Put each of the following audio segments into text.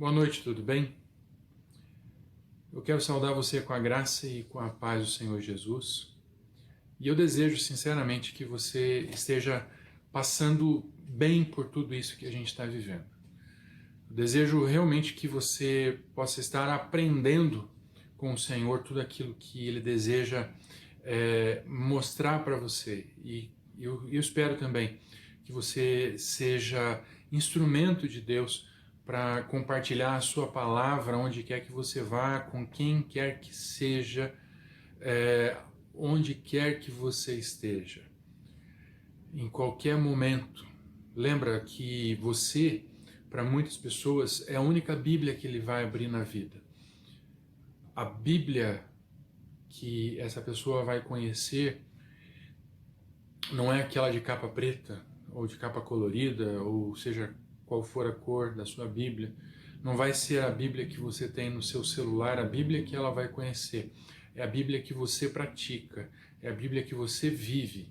Boa noite, tudo bem? Eu quero saudar você com a graça e com a paz do Senhor Jesus. E eu desejo sinceramente que você esteja passando bem por tudo isso que a gente está vivendo. Eu desejo realmente que você possa estar aprendendo com o Senhor tudo aquilo que Ele deseja mostrar para você. E eu espero também que você seja instrumento de Deus para compartilhar a sua palavra onde quer que você vá, com quem quer que seja, onde quer que você esteja, em qualquer momento. Lembra que você, para muitas pessoas, é a única Bíblia que ele vai abrir na vida. A Bíblia que essa pessoa vai conhecer não é aquela de capa preta ou de capa colorida, ou seja, qual for a cor da sua Bíblia. Não vai ser a Bíblia que você tem no seu celular, a Bíblia que ela vai conhecer. É a Bíblia que você pratica, é a Bíblia que você vive.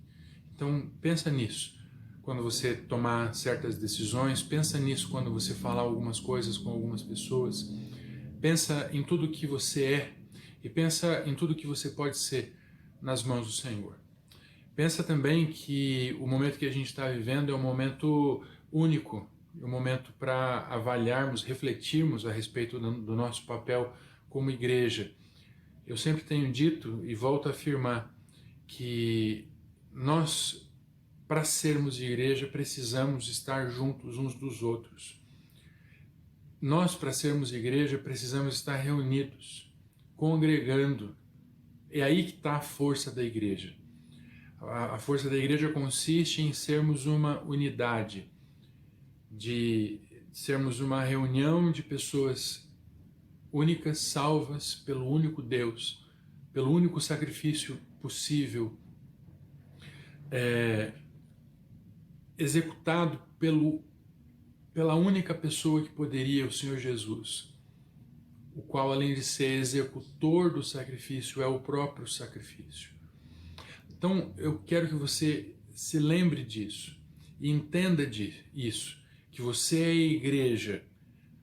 Então, pensa nisso. Quando você tomar certas decisões, pensa nisso quando você falar algumas coisas com algumas pessoas. Pensa em tudo que você é e pensa em tudo que você pode ser nas mãos do Senhor. Pensa também que o momento que a gente está vivendo é um momento único, um momento para avaliarmos, refletirmos a respeito do nosso papel como igreja. Eu sempre tenho dito e volto a afirmar que nós, para sermos igreja, precisamos estar juntos uns dos outros. Nós, para sermos igreja, precisamos estar reunidos, congregando. É aí que está a força da igreja. A força da igreja consiste em sermos uma unidade, de sermos uma reunião de pessoas únicas, salvas pelo único Deus, pelo único sacrifício possível, executado pela única pessoa que poderia, o Senhor Jesus, o qual, além de ser executor do sacrifício, é o próprio sacrifício. Então, eu quero que você se lembre disso e entenda isso, que você é a igreja,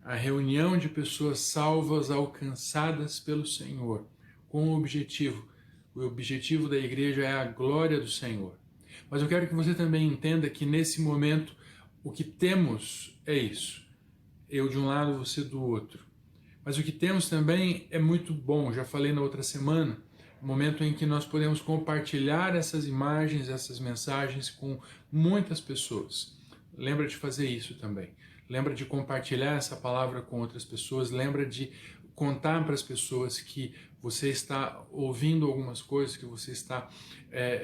a reunião de pessoas salvas, alcançadas pelo Senhor, com um objetivo. O objetivo da igreja é a glória do Senhor. Mas eu quero que você também entenda que nesse momento o que temos é isso. Eu de um lado, você do outro. Mas o que temos também é muito bom, já falei na outra semana, o momento em que nós podemos compartilhar essas imagens, essas mensagens com muitas pessoas. Lembra de fazer isso também. Lembra de compartilhar essa palavra com outras pessoas. Lembra de contar para as pessoas que você está ouvindo algumas coisas, que você está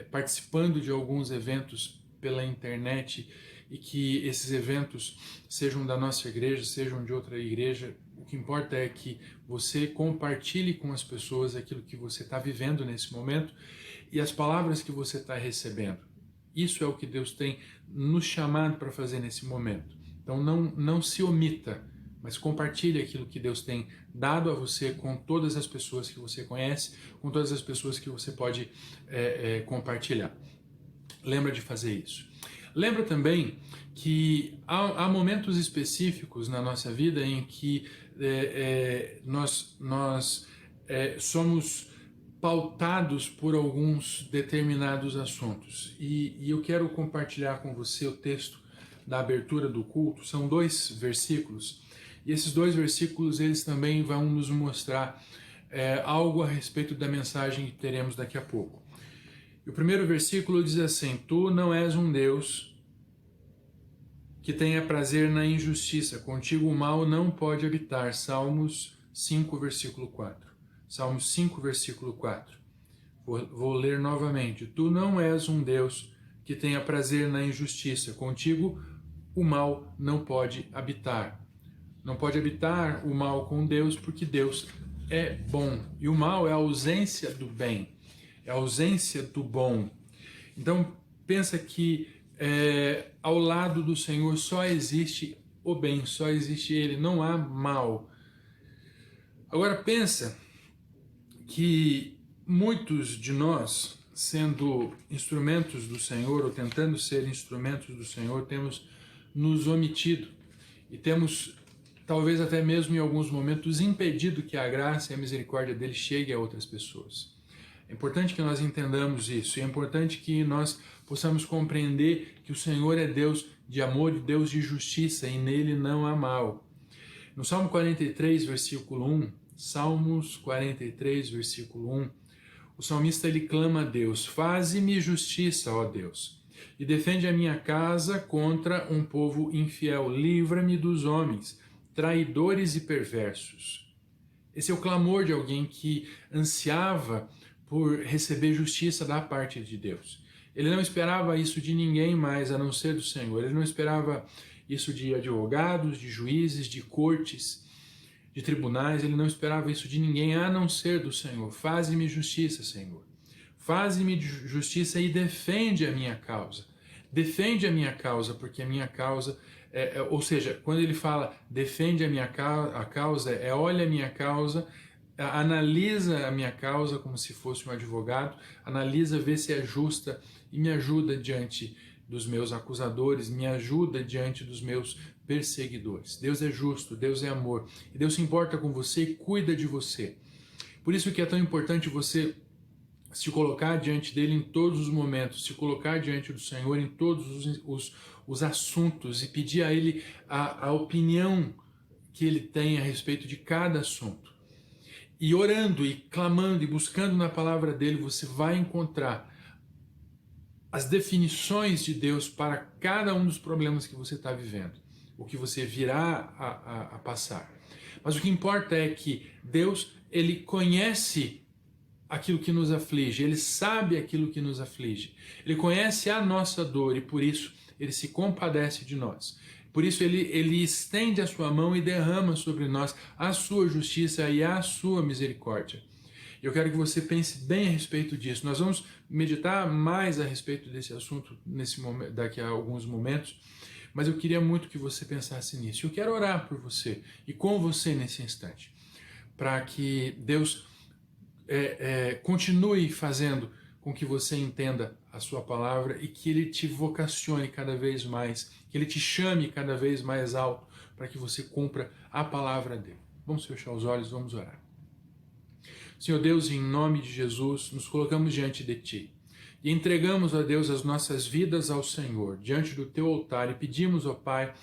participando de alguns eventos pela internet e que esses eventos sejam da nossa igreja, sejam de outra igreja. O que importa é que você compartilhe com as pessoas aquilo que você está vivendo nesse momento e as palavras que você está recebendo. Isso é o que Deus tem nos chamado para fazer nesse momento. Então não se omita, mas compartilhe aquilo que Deus tem dado a você com todas as pessoas que você conhece, com todas as pessoas que você pode compartilhar. Lembra de fazer isso. Lembra também que há momentos específicos na nossa vida em que nós somos pautados por alguns determinados assuntos. E eu quero compartilhar com você o texto da abertura do culto. São 2 versículos. E esses 2 versículos, eles também vão nos mostrar algo a respeito da mensagem que teremos daqui a pouco. E o primeiro versículo diz assim: Tu não és um Deus que tenha prazer na injustiça, contigo o mal não pode habitar. Salmos 5, versículo 4. Salmos 5, versículo 4. Vou ler novamente. Tu não és um Deus que tenha prazer na injustiça, contigo o mal não pode habitar. Não pode habitar o mal com Deus, porque Deus é bom. E o mal é a ausência do bem, é a ausência do bom. Então, pensa que ao lado do Senhor só existe o bem, só existe Ele, não há mal. Agora pensa que muitos de nós, sendo instrumentos do Senhor, ou tentando ser instrumentos do Senhor, temos nos omitido e temos talvez até mesmo em alguns momentos impedido que a graça e a misericórdia dele chegue a outras pessoas. É importante que nós entendamos isso, e é importante que nós possamos compreender que o Senhor é Deus de amor e Deus de justiça, e nele não há mal. No Salmo 43, versículo 1, Salmos 43, versículo 1, o salmista ele clama a Deus: faze-me justiça, ó Deus, e defende a minha casa contra um povo infiel. Livra-me dos homens, traidores e perversos. Esse é o clamor de alguém que ansiava por receber justiça da parte de Deus. Ele não esperava isso de ninguém mais a não ser do Senhor. Ele não esperava isso de advogados, de juízes, de cortes, de tribunais. Ele não esperava isso de ninguém a não ser do Senhor. Faze-me justiça, Senhor. Faze-me justiça e defende a minha causa. Defende a minha causa, porque a minha causa, ou seja, quando ele fala defende a minha causa, olha a minha causa, analisa a minha causa como se fosse um advogado, analisa, vê se é justa e me ajuda diante dos meus acusadores, me ajuda diante dos meus perseguidores. Deus é justo, Deus é amor, e Deus se importa com você e cuida de você. Por isso que é tão importante você se colocar diante dele em todos os momentos, se colocar diante do Senhor em todos os assuntos e pedir a ele a opinião que ele tem a respeito de cada assunto. E orando e clamando e buscando na palavra dele, você vai encontrar as definições de Deus para cada um dos problemas que você está vivendo, o que você virá a passar. Mas o que importa é que Deus, ele conhece aquilo que nos aflige, ele sabe aquilo que nos aflige, ele conhece a nossa dor e por isso ele se compadece de nós. Por isso ele estende a sua mão e derrama sobre nós a sua justiça e a sua misericórdia. Eu quero que você pense bem a respeito disso. Nós vamos meditar mais a respeito desse assunto nesse momento, daqui a alguns momentos, mas eu queria muito que você pensasse nisso. Eu quero orar por você e com você nesse instante, para que Deus continue fazendo com que você entenda a sua palavra e que ele te vocacione cada vez mais, que ele te chame cada vez mais alto para que você cumpra a palavra dele. Vamos fechar os olhos, vamos orar. Senhor Deus, em nome de Jesus, nos colocamos diante de Ti e entregamos, ó Deus, as nossas vidas ao Senhor, diante do Teu altar e pedimos, ó Pai,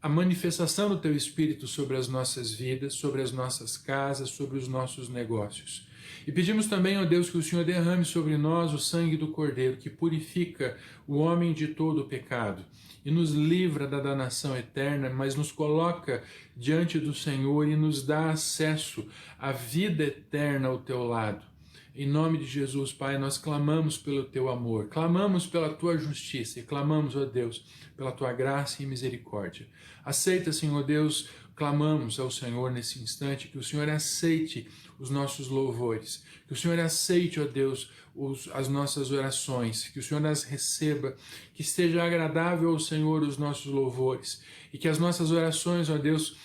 a manifestação do Teu Espírito sobre as nossas vidas, sobre as nossas casas, sobre os nossos negócios. E pedimos também, ó Deus, que o Senhor derrame sobre nós o sangue do Cordeiro, que purifica o homem de todo o pecado e nos livra da danação eterna, mas nos coloca diante do Senhor e nos dá acesso à vida eterna ao Teu lado. Em nome de Jesus, Pai, nós clamamos pelo Teu amor, clamamos pela Tua justiça e clamamos, ó Deus, pela Tua graça e misericórdia. Aceita, Senhor Deus, clamamos ao Senhor nesse instante, que o Senhor aceite os nossos louvores, que o Senhor aceite, ó Deus, as nossas orações, que o Senhor as receba, que esteja agradável ao Senhor os nossos louvores e que as nossas orações, ó Deus,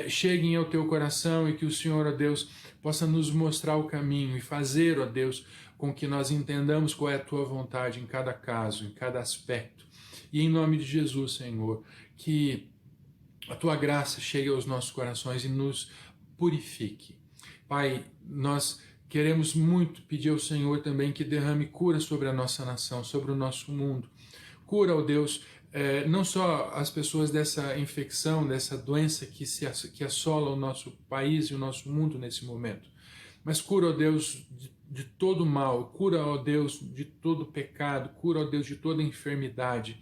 cheguem ao Teu coração e que o Senhor, ó Deus, possa nos mostrar o caminho e fazer, ó Deus, com que nós entendamos qual é a Tua vontade em cada caso, em cada aspecto. E em nome de Jesus, Senhor, que a Tua graça chegue aos nossos corações e nos purifique. Pai, nós queremos muito pedir ao Senhor também que derrame cura sobre a nossa nação, sobre o nosso mundo. Cura, ó Deus, não só as pessoas dessa infecção, dessa doença que assola o nosso país e o nosso mundo nesse momento, mas cura, ó Deus, de todo mal, cura, ó Deus, de todo pecado, cura, ó Deus, de toda enfermidade.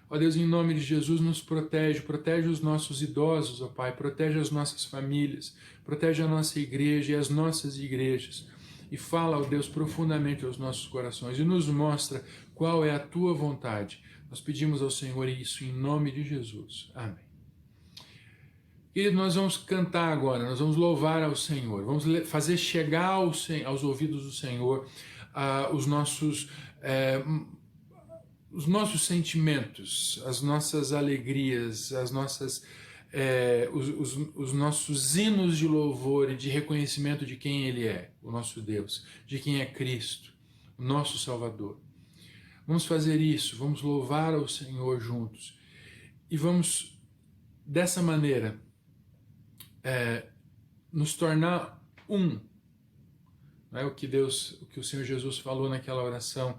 Ó Deus, em nome de Jesus, nos protege, protege os nossos idosos, ó Pai, protege as nossas famílias, protege a nossa igreja e as nossas igrejas. E fala, ó Deus, profundamente aos nossos corações e nos mostra qual é a Tua vontade. Nós pedimos ao Senhor isso em nome de Jesus. Amém. E nós vamos cantar agora, nós vamos louvar ao Senhor, vamos fazer chegar aos ouvidos do Senhor os nossos sentimentos, as nossas alegrias, os nossos hinos de louvor e de reconhecimento de quem Ele é, o nosso Deus, de quem é Cristo, o nosso Salvador. Vamos fazer isso, vamos louvar ao Senhor juntos e vamos, dessa maneira, nos tornar um. Não é o que o Senhor Jesus falou naquela oração.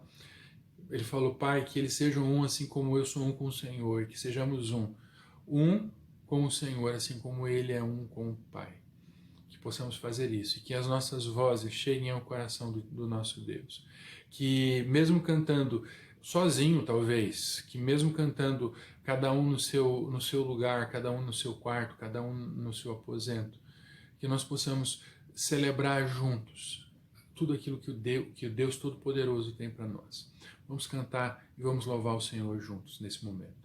Ele falou, Pai, que eles sejam um assim como eu sou um com o Senhor, que sejamos um. Um com o Senhor, assim como Ele é um com o Pai. Que possamos fazer isso e que as nossas vozes cheguem ao coração do nosso Deus. Que mesmo cantando sozinho, talvez, que mesmo cantando cada um no seu lugar, cada um no seu quarto, cada um no seu aposento, que nós possamos celebrar juntos tudo aquilo que o Deus Todo-Poderoso tem para nós. Vamos cantar e vamos louvar o Senhor juntos nesse momento.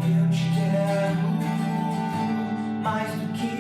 Eu te quero mais do que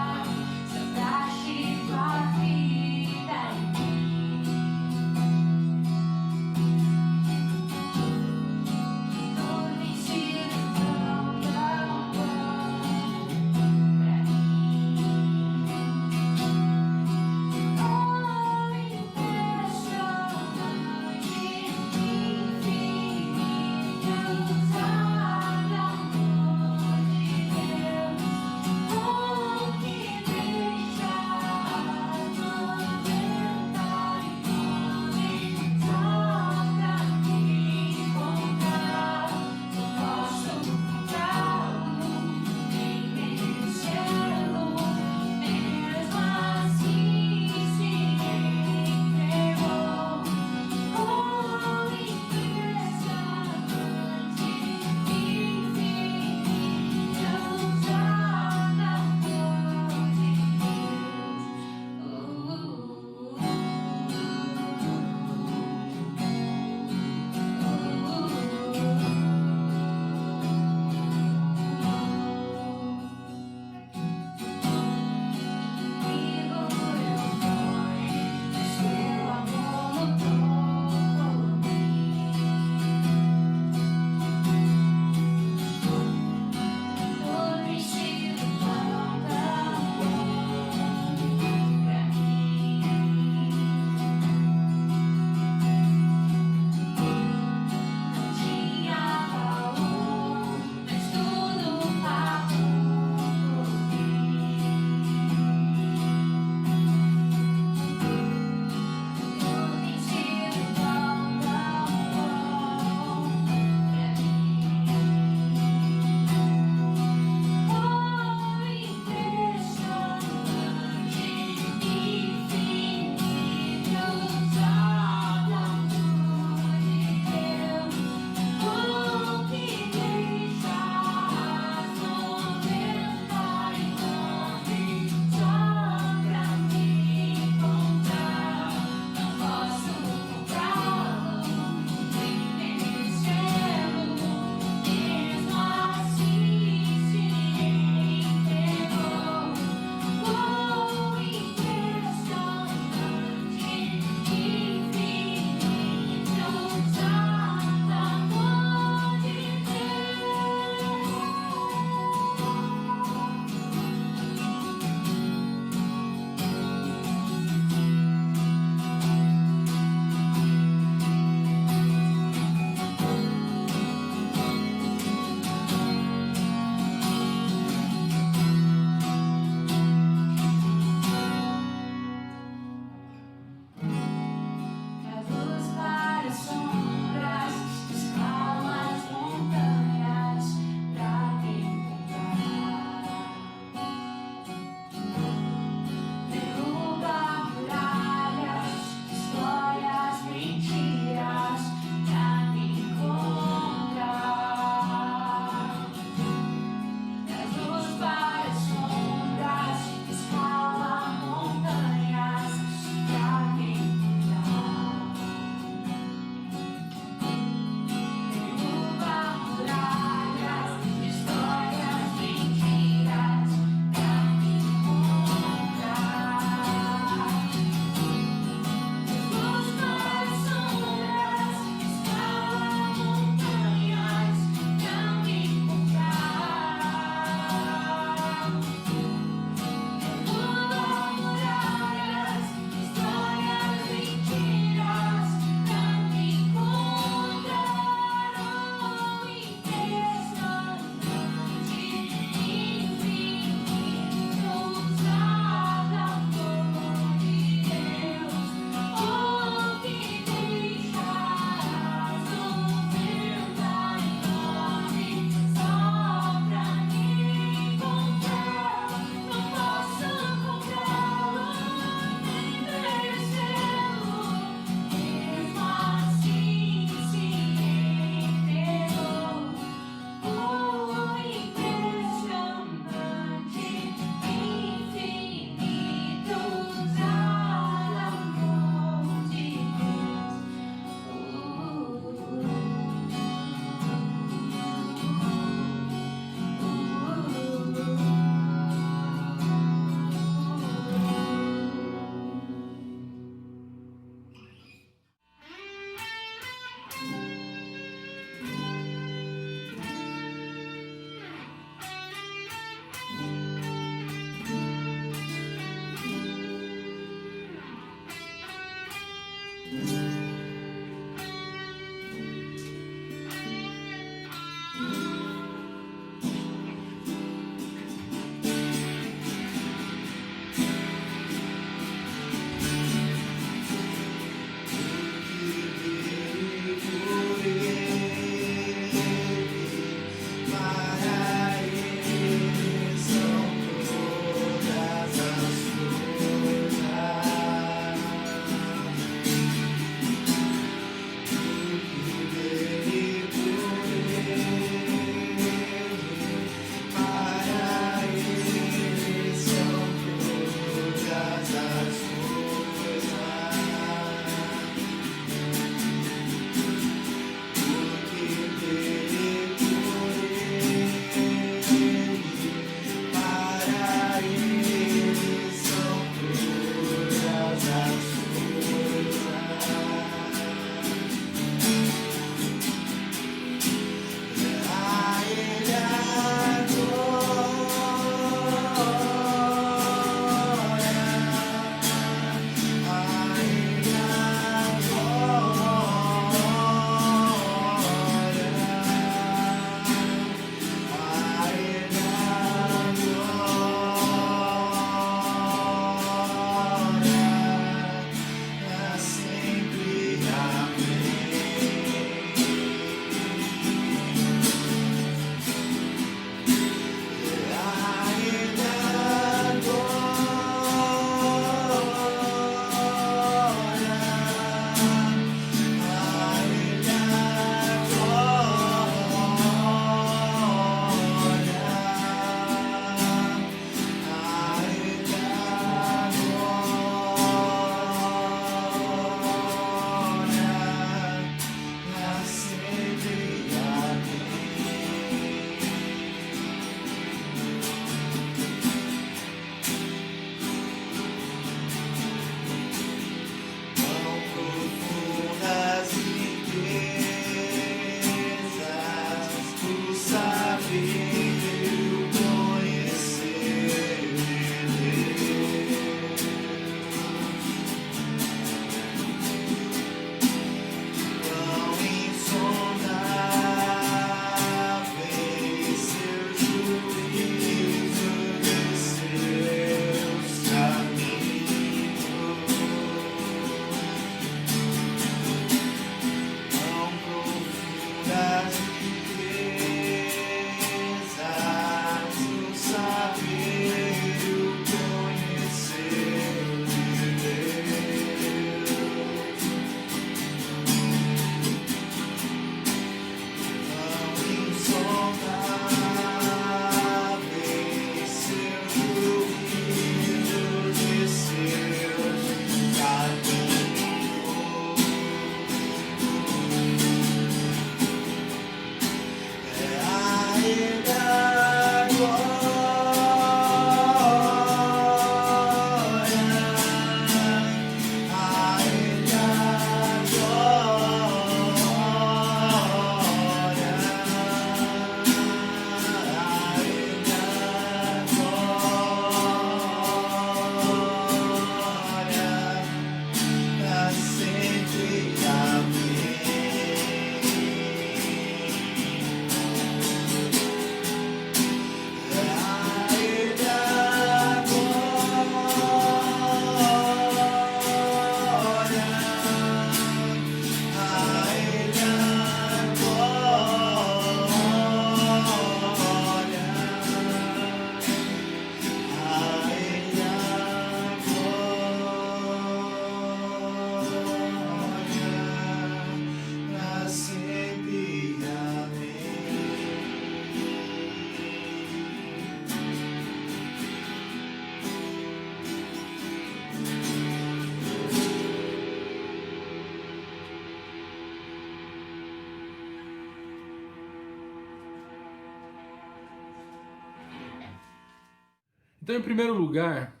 Então, em primeiro lugar,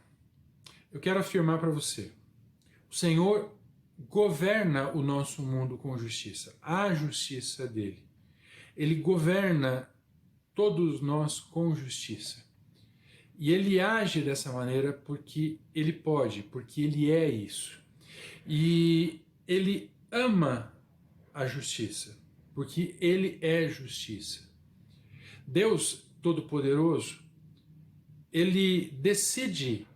eu quero afirmar para você, o Senhor governa o nosso mundo com justiça, a justiça dele. Ele governa todos nós com justiça. E ele age dessa maneira porque ele pode, porque ele é isso. E ele ama a justiça, porque ele é justiça. Deus Todo-Poderoso, ele decide,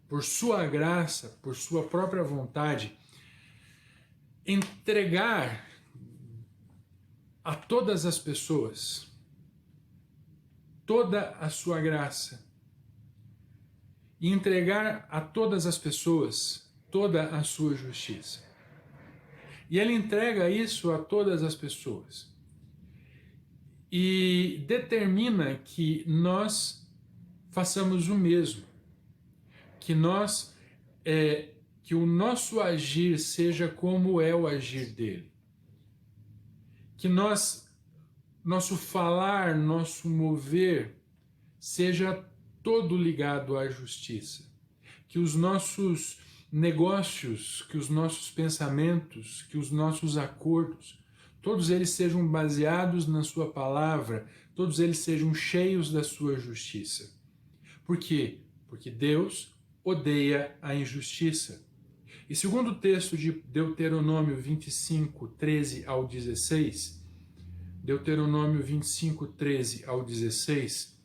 por sua graça, por sua própria vontade, entregar a todas as pessoas toda a sua graça e entregar a todas as pessoas toda a sua justiça. E ele entrega isso a todas as pessoas e determina que nós façamos o mesmo, que que o nosso agir seja como é o agir dele, que nosso falar, nosso mover seja todo ligado à justiça, que os nossos negócios, que os nossos pensamentos, que os nossos acordos, todos eles sejam baseados na sua palavra, todos eles sejam cheios da sua justiça. Por quê? Porque Deus odeia a injustiça. E segundo o texto de Deuteronômio 25, 13 ao 16, Deuteronômio 25, 13 ao 16,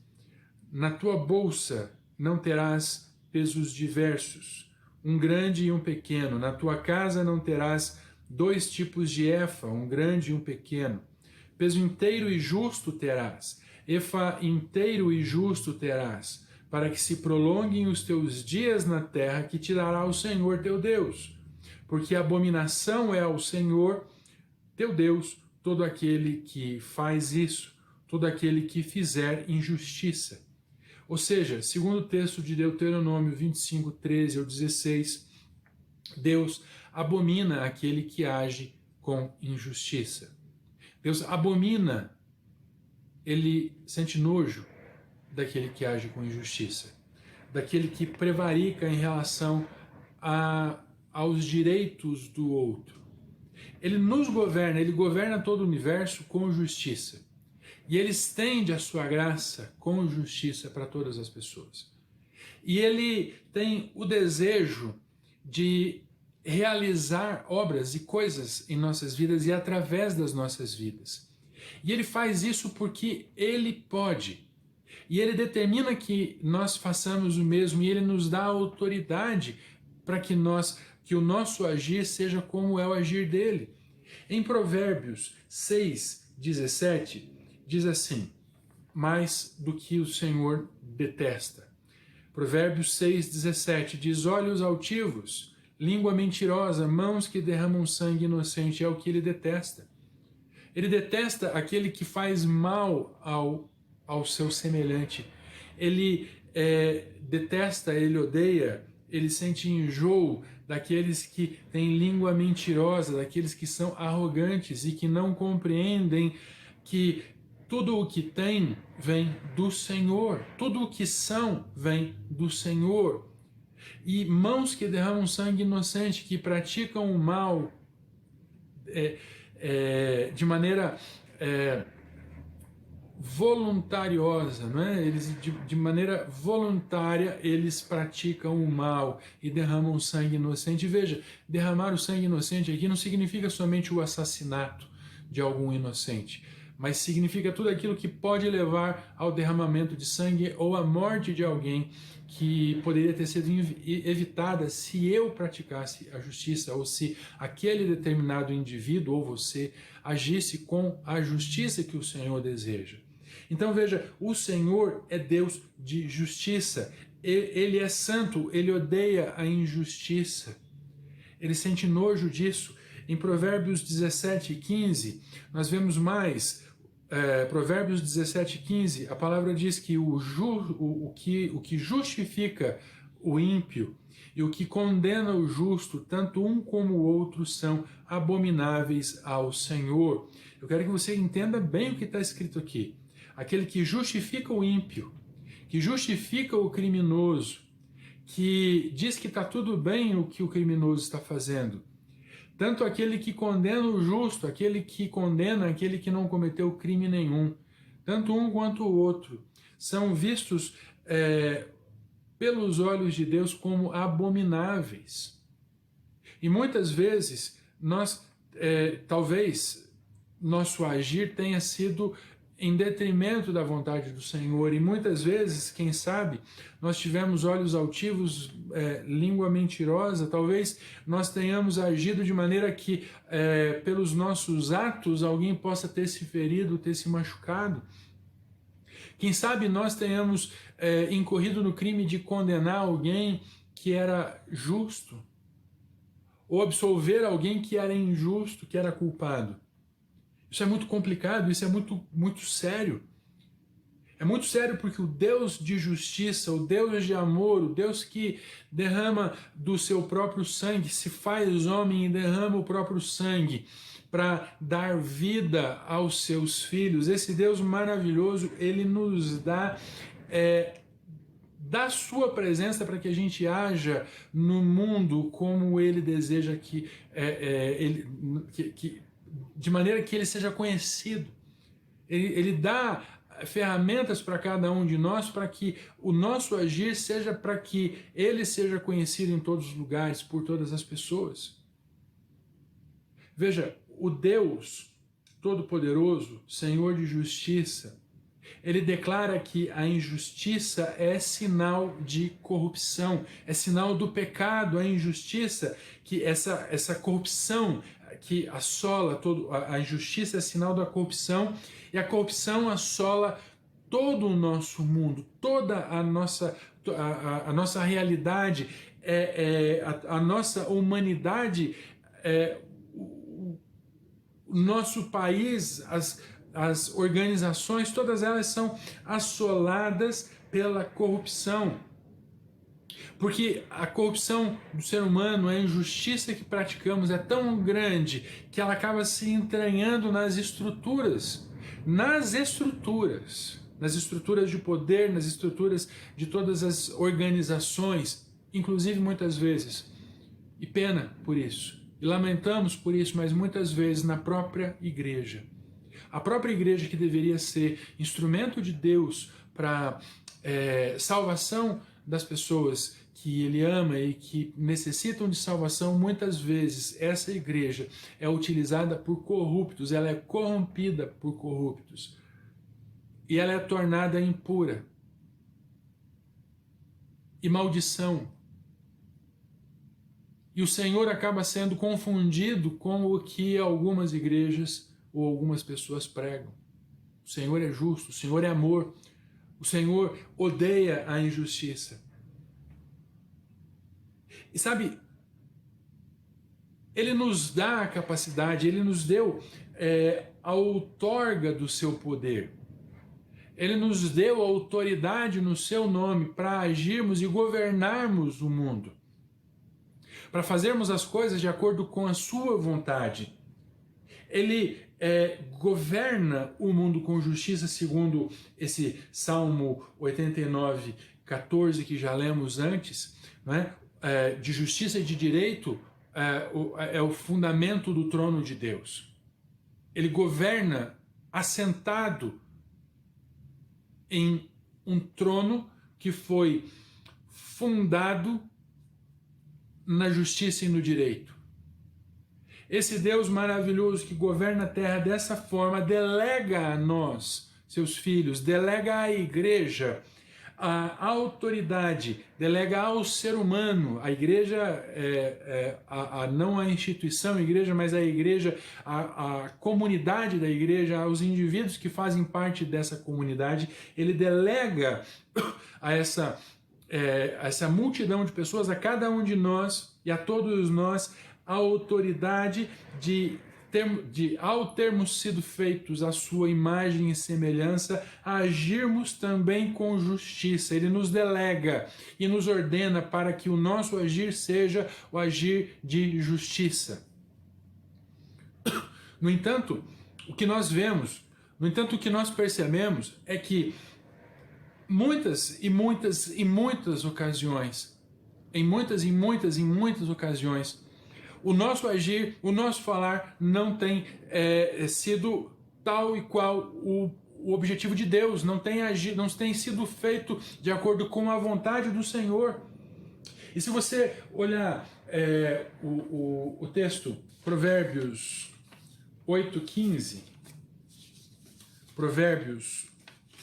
na tua bolsa não terás pesos diversos, um grande e um pequeno. Na tua casa não terás 2 tipos de efa, um grande e um pequeno. Peso inteiro e justo terás, efa inteiro e justo terás, para que se prolonguem os teus dias na terra que te dará o Senhor teu Deus. Porque abominação é ao Senhor teu Deus todo aquele que faz isso, todo aquele que fizer injustiça. Ou seja, segundo o texto de Deuteronômio 25, 13 ao 16, Deus abomina aquele que age com injustiça. Deus abomina, ele sente nojo daquele que age com injustiça, daquele que prevarica em relação aos direitos do outro. Ele nos governa, ele governa todo o universo com justiça. E ele estende a sua graça com justiça para todas as pessoas. E ele tem o desejo de realizar obras e coisas em nossas vidas e através das nossas vidas. E ele faz isso porque ele pode. E ele determina que nós façamos o mesmo e ele nos dá autoridade para que o nosso agir seja como é o agir dele. Em Provérbios 6, 17, diz assim: mais do que o Senhor detesta. Provérbios 6, 17 diz: olhos altivos, língua mentirosa, mãos que derramam sangue inocente, é o que ele detesta. Ele detesta aquele que faz mal ao seu semelhante. Ele detesta, ele odeia, ele sente enjoo daqueles que têm língua mentirosa, daqueles que são arrogantes e que não compreendem que tudo o que tem vem do Senhor, tudo o que são vem do Senhor. E mãos que derramam sangue inocente, que praticam o mal de maneira voluntariosa, não é? Eles de maneira voluntária eles praticam o mal e derramam sangue inocente. E veja, derramar o sangue inocente aqui não significa somente o assassinato de algum inocente, mas significa tudo aquilo que pode levar ao derramamento de sangue ou à morte de alguém que poderia ter sido evitada se eu praticasse a justiça ou se aquele determinado indivíduo ou você agisse com a justiça que o Senhor deseja. Então veja, o Senhor é Deus de justiça, ele é santo, ele odeia a injustiça, ele sente nojo disso. Em Provérbios 17, 15, nós vemos mais, Provérbios 17, 15, a palavra diz que o que justifica o ímpio e o que condena o justo, tanto um como o outro, são abomináveis ao Senhor. Eu quero que você entenda bem o que está escrito aqui. Aquele que justifica o ímpio, que justifica o criminoso, que diz que está tudo bem o que o criminoso está fazendo. Tanto aquele que condena o justo, aquele que condena aquele que não cometeu crime nenhum, tanto um quanto o outro, são vistos pelos olhos de Deus como abomináveis. E muitas vezes talvez nosso agir tenha sido em detrimento da vontade do Senhor, e muitas vezes, quem sabe, nós tivemos olhos altivos, língua mentirosa, talvez nós tenhamos agido de maneira que, pelos nossos atos, alguém possa ter se ferido, ter se machucado. Quem sabe nós tenhamos incorrido no crime de condenar alguém que era justo, ou absolver alguém que era injusto, que era culpado. Isso é muito complicado, isso é muito, muito sério. É muito sério porque o Deus de justiça, o Deus de amor, o Deus que derrama do seu próprio sangue, se faz homem e derrama o próprio sangue para dar vida aos seus filhos, esse Deus maravilhoso, ele nos dá da sua presença para que a gente haja no mundo como ele deseja de maneira que ele seja conhecido. Ele dá ferramentas para cada um de nós para que o nosso agir seja para que ele seja conhecido em todos os lugares, por todas as pessoas. Veja, o Deus Todo-Poderoso, Senhor de Justiça, ele declara que a injustiça é sinal de corrupção, é sinal do pecado, a injustiça, que essa corrupção que assola a injustiça é sinal da corrupção, e a corrupção assola todo o nosso mundo, toda a nossa realidade, a nossa humanidade, o nosso país, as organizações, todas elas são assoladas pela corrupção. Porque a corrupção do ser humano, a injustiça que praticamos é tão grande que ela acaba se entranhando nas estruturas de poder, nas estruturas de todas as organizações, inclusive muitas vezes. E pena por isso. E lamentamos por isso, mas muitas vezes na própria igreja. A própria igreja, que deveria ser instrumento de Deus para salvação das pessoas que ele ama e que necessitam de salvação, muitas vezes essa igreja é utilizada por corruptos, ela é corrompida por corruptos e ela é tornada impura. E maldição. E o Senhor acaba sendo confundido com o que algumas igrejas ou algumas pessoas pregam. O Senhor é justo, o Senhor é amor, o Senhor odeia a injustiça. E sabe, Ele nos dá a capacidade, Ele nos deu a outorga do seu poder. Ele nos deu a autoridade no seu nome para agirmos e governarmos o mundo, para fazermos as coisas de acordo com a sua vontade. Ele governa o mundo com justiça, segundo esse Salmo 89, 14, que já lemos antes, não é? De justiça e de direito é o fundamento do trono de Deus. Ele governa assentado em um trono que foi fundado na justiça e no direito. Esse Deus maravilhoso que governa a terra dessa forma delega a nós, seus filhos, delega à igreja a autoridade, delega ao ser humano, a igreja, não a instituição a igreja, mas a igreja, a comunidade da igreja, aos indivíduos que fazem parte dessa comunidade, ele delega a essa multidão de pessoas, a cada um de nós e a todos nós, a autoridade ao termos sido feitos à sua imagem e semelhança, agirmos também com justiça. Ele nos delega e nos ordena para que o nosso agir seja o agir de justiça. No entanto, o que nós vemos, o que nós percebemos é que muitas e muitas e muitas ocasiões, em muitas ocasiões, o nosso agir, o nosso falar não tem sido tal e qual o objetivo de Deus, não tem sido feito de acordo com a vontade do Senhor. E se você olhar o texto, Provérbios 8:15, Provérbios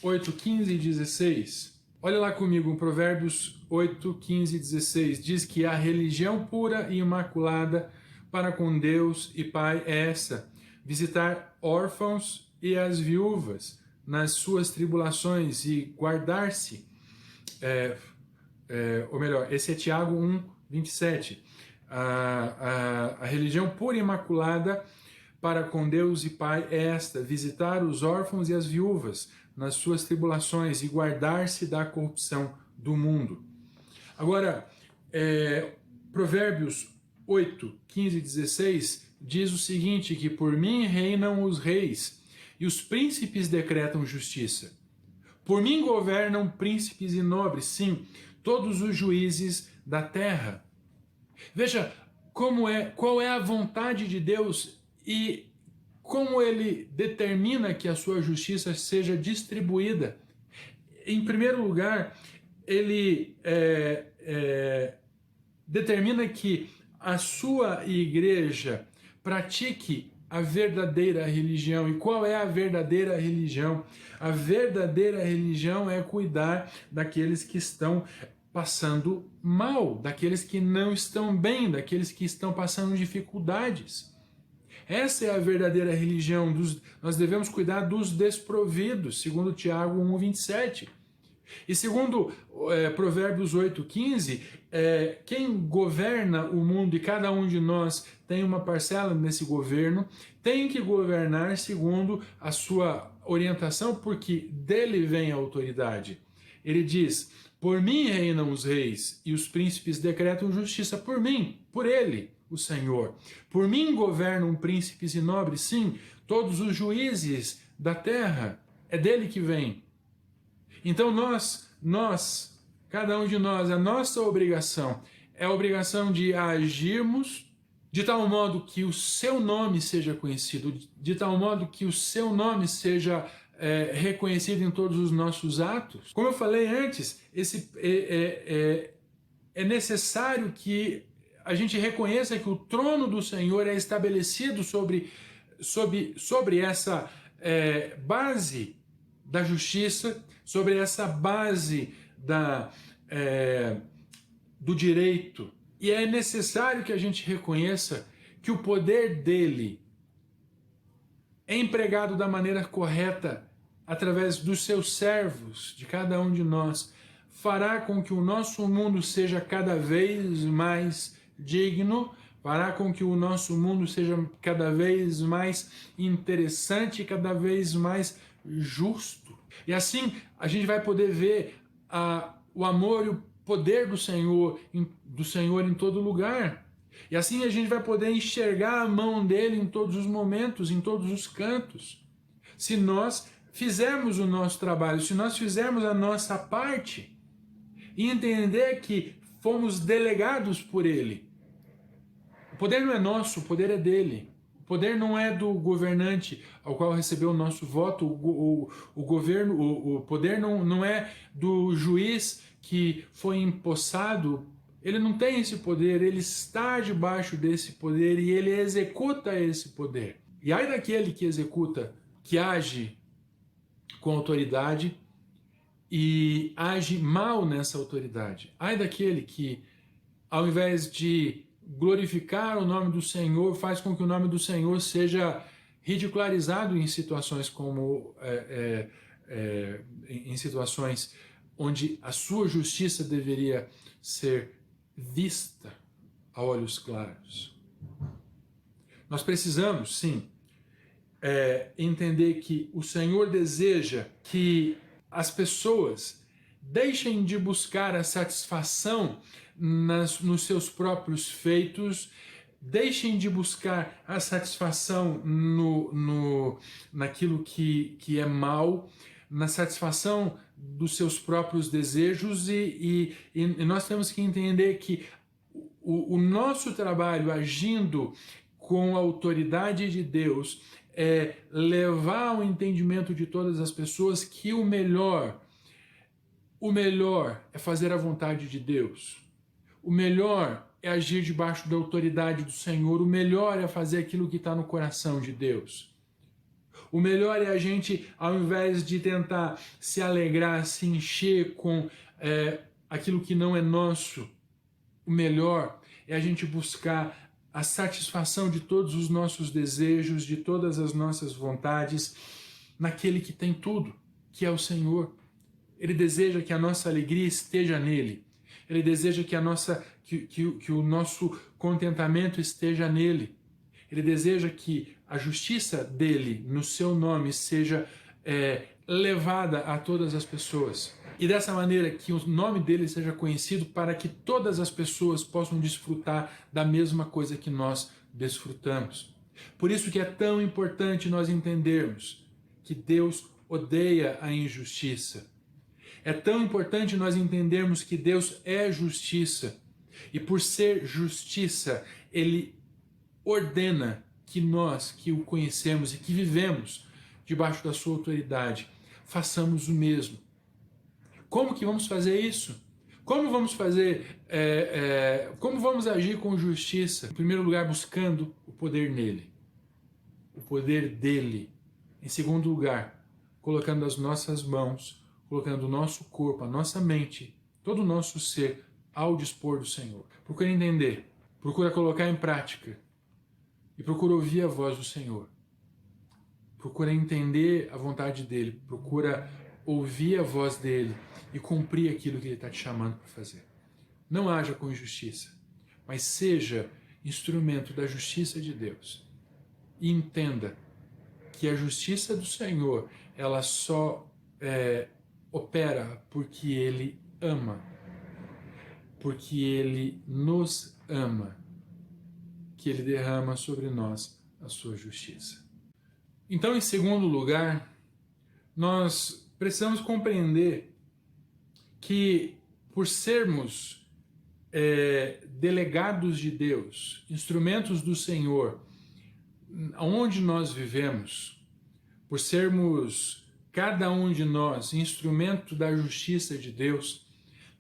8:15 e 16, olha lá comigo, Provérbios 8:15 e 16, diz que a religião pura e imaculada para com Deus e Pai é essa: visitar órfãos e as viúvas nas suas tribulações e guardar-se, ou melhor, esse é Tiago 1:27. A religião pura e imaculada para com Deus e Pai é esta: visitar os órfãos e as viúvas nas suas tribulações e guardar-se da corrupção do mundo. Agora, Provérbios 8:15 e 16 diz o seguinte, que por mim reinam os reis e os príncipes decretam justiça. Por mim governam príncipes e nobres, sim, todos os juízes da terra. Veja qual é a vontade de Deus e como ele determina que a sua justiça seja distribuída. Em primeiro lugar, ele determina que a sua igreja pratique a verdadeira religião. E qual é a verdadeira religião? A verdadeira religião é cuidar daqueles que estão passando mal, daqueles que não estão bem, daqueles que estão passando dificuldades. Essa é a verdadeira religião. Nós devemos cuidar dos desprovidos, segundo Tiago 1:27. E segundo Provérbios 8:15, quem governa o mundo, e cada um de nós tem uma parcela nesse governo, tem que governar segundo a sua orientação, porque dele vem a autoridade. Ele diz: por mim reinam os reis e os príncipes decretam justiça. Por mim, por ele, o Senhor. Por mim governam príncipes e nobres, sim, todos os juízes da terra. É dele que vem. Então cada um de nós, a nossa obrigação é a obrigação de agirmos de tal modo que o seu nome seja conhecido, de tal modo que o seu nome seja reconhecido em todos os nossos atos. Como eu falei antes, é necessário que a gente reconheça que o trono do Senhor é estabelecido sobre essa base da justiça, sobre essa base do direito. E é necessário que a gente reconheça que o poder dele é empregado da maneira correta através dos seus servos, de cada um de nós, fará com que o nosso mundo seja cada vez mais digno, fará com que o nosso mundo seja cada vez mais interessante, cada vez mais justo. E assim a gente vai poder ver o amor e o poder do Senhor em todo lugar. E assim a gente vai poder enxergar a mão dele em todos os momentos, em todos os cantos. Se nós fizermos o nosso trabalho, se nós fizermos a nossa parte e entender que fomos delegados por ele. O poder não é nosso, o poder é dele. O poder não é do governante ao qual recebeu o nosso voto, o poder não é do juiz que foi empossado. Ele não tem esse poder, ele está debaixo desse poder e ele executa esse poder. E ai daquele que executa, que age com autoridade e age mal nessa autoridade. Ai daquele que, ao invés de glorificar o nome do Senhor, faz com que o nome do Senhor seja ridicularizado em situações em situações onde a sua justiça deveria ser vista a olhos claros. Nós precisamos, sim, entender que o Senhor deseja que as pessoas deixem de buscar a satisfação nos seus próprios feitos, deixem de buscar a satisfação naquilo que é mal, na satisfação dos seus próprios desejos e nós temos que entender que o nosso trabalho agindo com a autoridade de Deus é levar ao entendimento de todas as pessoas que o melhor é fazer a vontade de Deus. O melhor é agir debaixo da autoridade do Senhor. O melhor é fazer aquilo que está no coração de Deus. O melhor é a gente, ao invés de tentar se alegrar, se encher com aquilo que não é nosso, o melhor é a gente buscar a satisfação de todos os nossos desejos, de todas as nossas vontades, naquele que tem tudo, que é o Senhor. Ele deseja que a nossa alegria esteja nele. Ele deseja que o nosso contentamento esteja nele. Ele deseja que a justiça dele, no seu nome, seja levada a todas as pessoas. E dessa maneira que o nome dele seja conhecido para que todas as pessoas possam desfrutar da mesma coisa que nós desfrutamos. Por isso que é tão importante nós entendermos que Deus odeia a injustiça. É tão importante nós entendermos que Deus é justiça. E por ser justiça, Ele ordena que nós, que o conhecemos e que vivemos debaixo da sua autoridade, façamos o mesmo. Como que vamos fazer isso? Como vamos fazer, como vamos agir com justiça? Em primeiro lugar, buscando o poder nele, o poder dele. Em segundo lugar, colocando as nossas mãos, colocando o nosso corpo, a nossa mente, todo o nosso ser ao dispor do Senhor. Procura entender, procura colocar em prática e procura ouvir a voz do Senhor. Procura entender a vontade dele, procura ouvir a voz dele e cumprir aquilo que ele está te chamando para fazer. Não haja com injustiça, mas seja instrumento da justiça de Deus. E entenda que a justiça do Senhor, ela só opera porque Ele ama, porque Ele nos ama, que Ele derrama sobre nós a sua justiça. Então, em segundo lugar, nós precisamos compreender que por sermos delegados de Deus, instrumentos do Senhor, onde nós vivemos, por sermos cada um de nós instrumento da justiça de Deus,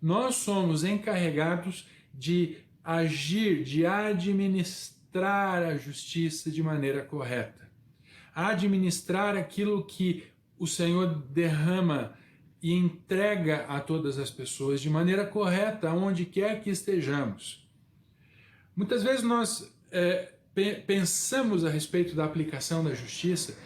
nós somos encarregados de agir, de administrar a justiça de maneira correta. Administrar aquilo que o Senhor derrama e entrega a todas as pessoas de maneira correta, onde quer que estejamos. Muitas vezes nós pensamos a respeito da aplicação da justiça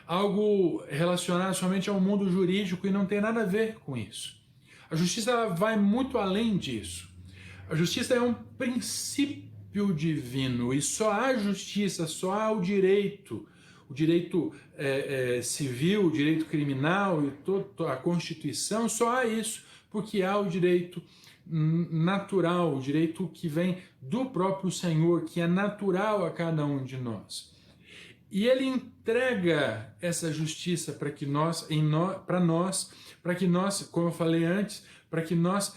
algo relacionado somente ao mundo jurídico e não tem nada a ver com isso. A justiça vai muito além disso. A justiça é um princípio divino e só há justiça, só há o direito civil, o direito criminal e toda a Constituição, só há isso, porque há o direito natural, o direito que vem do próprio Senhor, que é natural a cada um de nós. E Ele entrega essa justiça para que nós, como eu falei antes, para que nós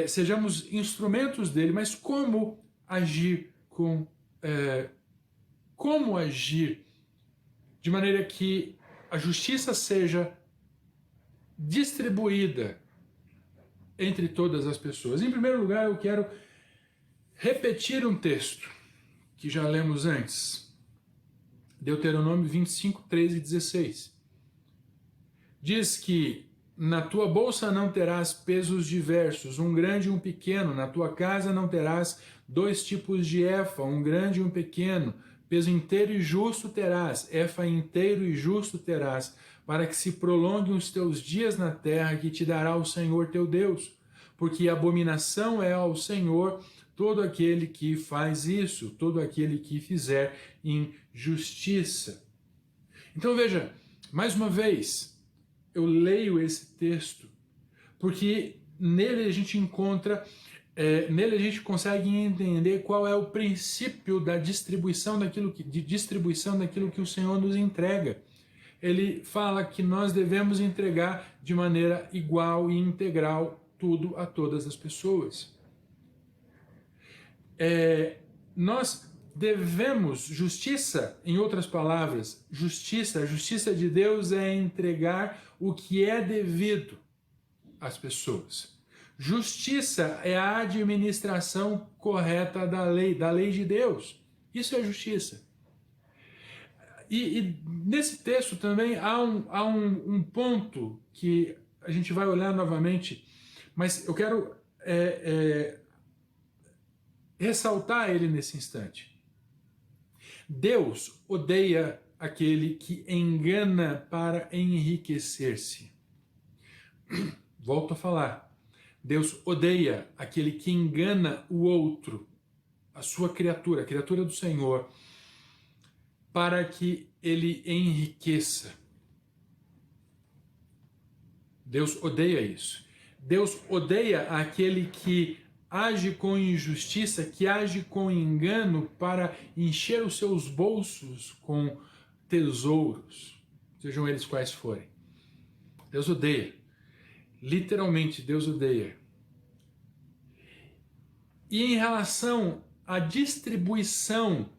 sejamos instrumentos dele. Mas como agir de maneira que a justiça seja distribuída entre todas as pessoas? Em primeiro lugar, eu quero repetir um texto que já lemos antes. Deuteronômio 25, 13 e 16. Diz que na tua bolsa não terás pesos diversos, um grande e um pequeno. Na tua casa não terás 2 tipos de efa, um grande e um pequeno. Peso inteiro e justo terás, efa inteiro e justo terás, para que se prolonguem os teus dias na terra que te dará o Senhor teu Deus. Porque abominação é ao Senhor todo aquele que faz isso, todo aquele que fizer injustiça. Então veja, mais uma vez, eu leio esse texto, porque nele a gente encontra, nele a gente consegue entender qual é o princípio da distribuição daquilo que o Senhor nos entrega. ele fala que nós devemos entregar de maneira igual e integral tudo a todas as pessoas. Nós devemos, justiça, em outras palavras, justiça, a justiça de Deus é entregar o que é devido às pessoas. Justiça é a administração correta da lei de Deus. Isso é justiça. E nesse texto também há um ponto que a gente vai olhar novamente, mas eu quero ressaltar ele nesse instante. Deus odeia aquele que engana para enriquecer-se. Volto a falar. Deus odeia aquele que engana o outro, a sua criatura, a criatura do Senhor, para que ele enriqueça. Deus odeia isso. Deus odeia aquele que age com injustiça, que age com engano para encher os seus bolsos com tesouros, sejam eles quais forem. Deus odeia. Literalmente, Deus odeia. E em relação à distribuição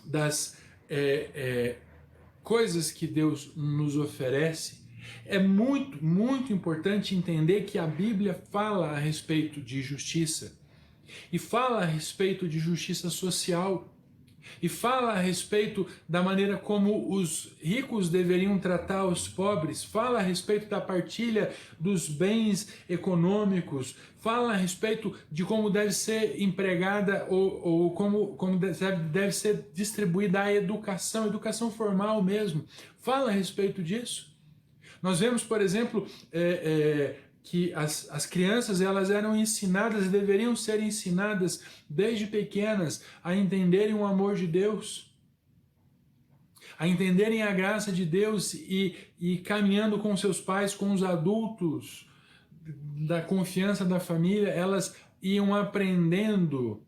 das coisas que Deus nos oferece, é muito, muito importante entender que a Bíblia fala a respeito de justiça, e fala a respeito de justiça social, e fala a respeito da maneira como os ricos deveriam tratar os pobres, fala a respeito da partilha dos bens econômicos, fala a respeito de como deve ser empregada ou como deve ser distribuída a educação formal mesmo, fala a respeito disso. Nós vemos, por exemplo, que as crianças elas eram ensinadas, deveriam ser ensinadas desde pequenas a entenderem o amor de Deus, a entenderem a graça de Deus e caminhando com seus pais, com os adultos da confiança da família, elas iam aprendendo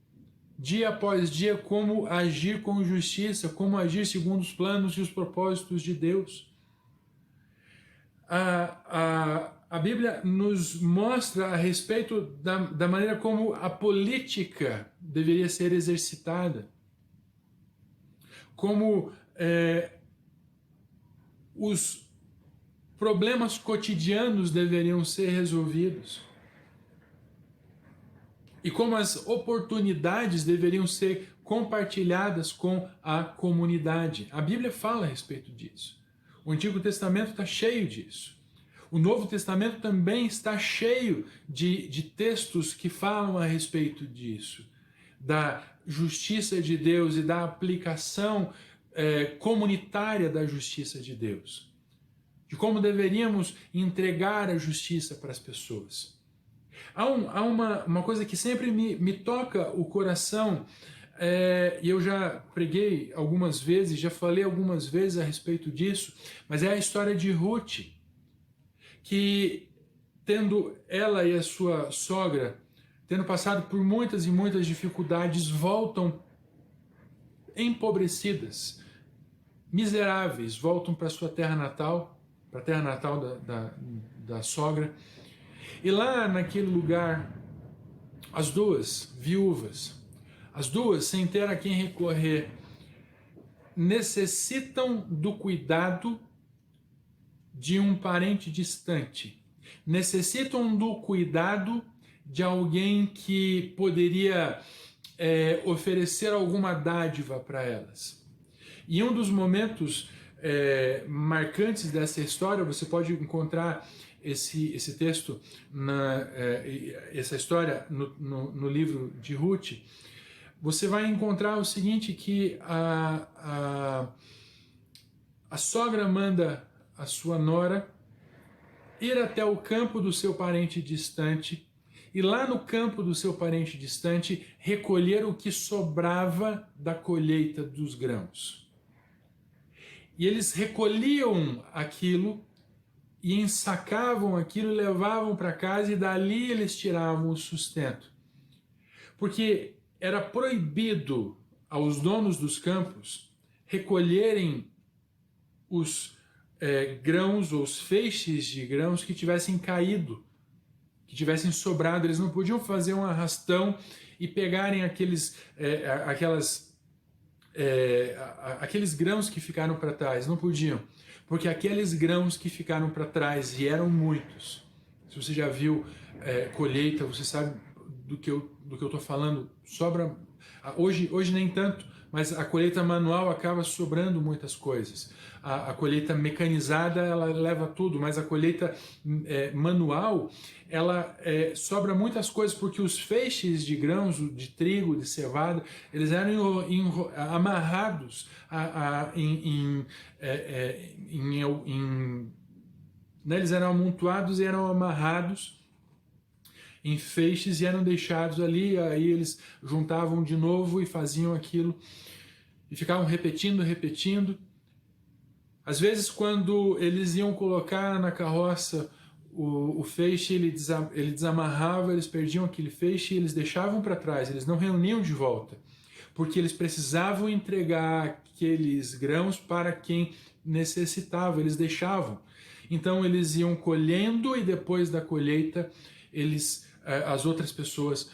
dia após dia como agir com justiça, como agir segundo os planos e os propósitos de Deus. A Bíblia nos mostra a respeito da maneira como a política deveria ser exercitada, como os problemas cotidianos deveriam ser resolvidos e como as oportunidades deveriam ser compartilhadas com a comunidade. A Bíblia fala a respeito disso. O Antigo Testamento está cheio disso. O Novo Testamento também está cheio de textos que falam a respeito disso, da justiça de Deus e da aplicação comunitária da justiça de Deus, de como deveríamos entregar a justiça para as pessoas. Há uma coisa que sempre me toca o coração, e eu já preguei algumas vezes, já falei algumas vezes a respeito disso, mas é a história de Ruth, que tendo ela e a sua sogra, tendo passado por muitas e muitas dificuldades, voltam empobrecidas, miseráveis, voltam para sua terra natal, para a terra natal da sogra, e lá naquele lugar, as duas viúvas, as duas sem ter a quem recorrer, necessitam do cuidado de um parente distante, necessitam do cuidado de alguém que poderia oferecer alguma dádiva para elas. E um dos momentos marcantes dessa história, você pode encontrar esse texto, essa história no livro de Ruth. Você vai encontrar o seguinte, que a sogra manda a sua nora ir até o campo do seu parente distante e lá no campo do seu parente distante recolher o que sobrava da colheita dos grãos. E eles recolhiam aquilo e ensacavam aquilo e levavam para casa e dali eles tiravam o sustento. Porque era proibido aos donos dos campos recolherem os grãos ou os feixes de grãos que tivessem caído, que tivessem sobrado. Eles não podiam fazer um arrastão e pegarem aqueles grãos que ficaram para trás. Não podiam, porque aqueles grãos que ficaram para trás, e eram muitos. Se você já viu colheita, você sabe do que eu estou falando. Sobra, hoje nem tanto, mas a colheita manual acaba sobrando muitas coisas. A colheita mecanizada, ela leva tudo, mas a colheita manual, ela sobra muitas coisas, porque os feixes de grãos, de trigo, de cevada, eles eram amarrados né, eles eram amontoados e eram amarrados em feixes e eram deixados ali. Aí eles juntavam de novo e faziam aquilo e ficavam repetindo. Às vezes, quando eles iam colocar na carroça o feixe, ele desamarrava, eles perdiam aquele feixe e eles deixavam para trás, eles não reuniam de volta, porque eles precisavam entregar aqueles grãos para quem necessitava, eles deixavam. Então eles iam colhendo, e depois da colheita, as outras pessoas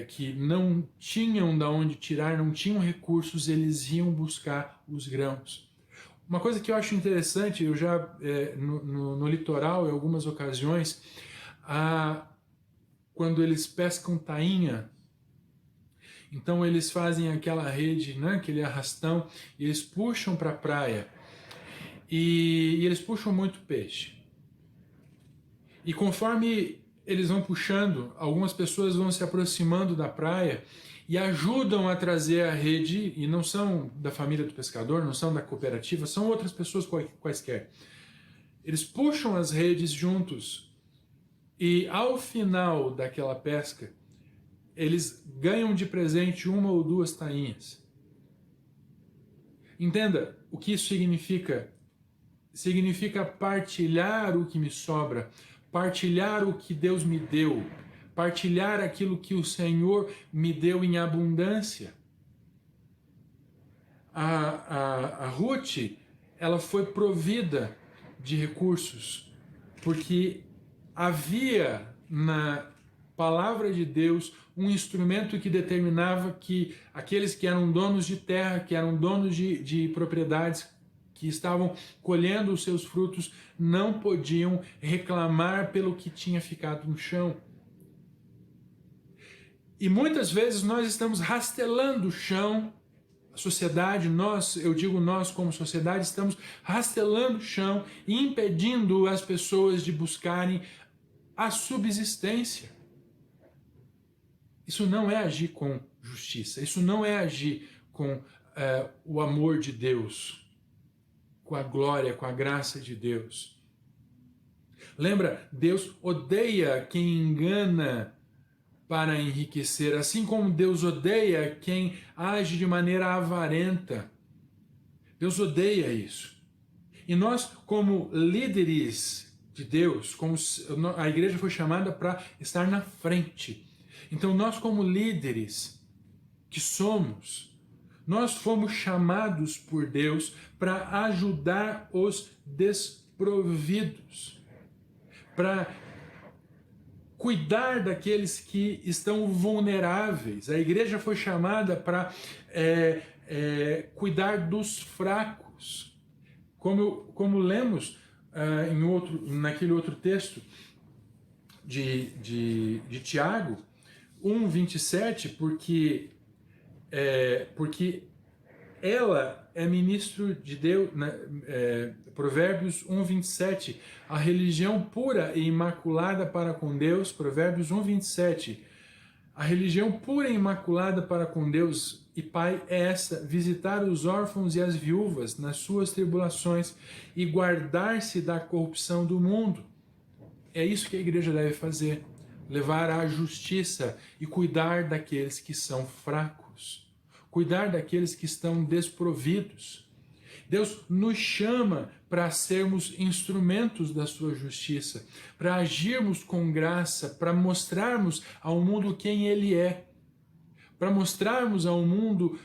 que não tinham de onde tirar, não tinham recursos, eles iam buscar os grãos. Uma coisa que eu acho interessante, eu já no litoral, em algumas ocasiões, quando eles pescam tainha, então eles fazem aquela rede, né, aquele arrastão, e eles puxam para a praia, e eles puxam muito peixe. E conforme eles vão puxando, algumas pessoas vão se aproximando da praia e ajudam a trazer a rede, e não são da família do pescador, não são da cooperativa, são outras pessoas quaisquer. Eles puxam as redes juntos, e ao final daquela pesca, eles ganham de presente 1 ou 2 tainhas. Entenda o que isso significa. Significa partilhar o que me sobra, partilhar o que Deus me deu, partilhar aquilo que o Senhor me deu em abundância. A Ruth, ela foi provida de recursos, porque havia na palavra de Deus um instrumento que determinava que aqueles que eram donos de terra, que eram donos de propriedades, que estavam colhendo os seus frutos, não podiam reclamar pelo que tinha ficado no chão. E muitas vezes nós estamos rastelando o chão, a sociedade, eu digo nós como sociedade, estamos rastelando o chão e impedindo as pessoas de buscarem a subsistência. Isso não é agir com justiça, isso não é agir com o amor de Deus, com a glória, com a graça de Deus. Lembra, Deus odeia quem engana para enriquecer, assim como Deus odeia quem age de maneira avarenta. Deus odeia isso. E nós, como líderes de Deus, como a igreja foi chamada para estar na frente. Então nós, como líderes que somos, nós fomos chamados por Deus para ajudar os desprovidos, para cuidar daqueles que estão vulneráveis. A igreja foi chamada para cuidar dos fracos. Como lemos naquele outro texto de Tiago 1:27, porque ela é ministro de Deus, Provérbios 1:27, a religião pura e imaculada para com Deus, Provérbios 1:27, a religião pura e imaculada para com Deus e Pai é esta: visitar os órfãos e as viúvas nas suas tribulações e guardar-se da corrupção do mundo. É isso que a igreja deve fazer, levar à justiça e cuidar daqueles que são fracos, cuidar daqueles que estão desprovidos. Deus nos chama para sermos instrumentos da sua justiça, para agirmos com graça, para mostrarmos ao mundo quem Ele é, para mostrarmos ao mundo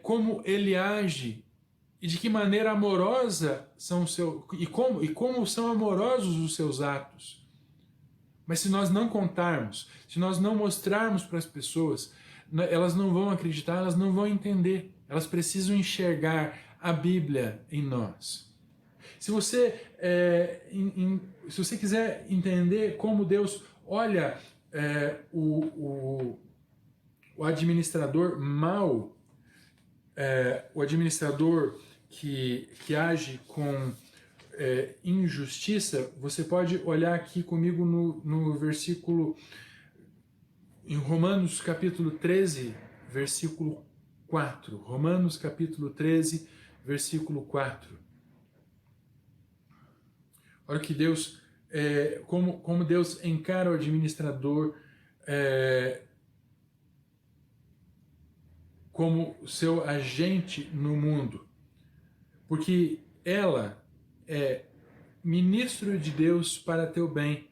como Ele age e de que maneira amorosa são os seus, e como são amorosos os seus atos. Mas se nós não contarmos, se nós não mostrarmos para as pessoas, elas não vão acreditar, elas não vão entender. Elas precisam enxergar a Bíblia em nós. Se você, se você quiser entender como Deus olha o administrador mau, o administrador que age com injustiça, você pode olhar aqui comigo no versículo, em Romanos capítulo 13, versículo 4. Romanos capítulo 13, versículo 4. Olha que Deus, como Deus encara o administrador como seu agente no mundo. Porque ela é ministro de Deus para teu bem,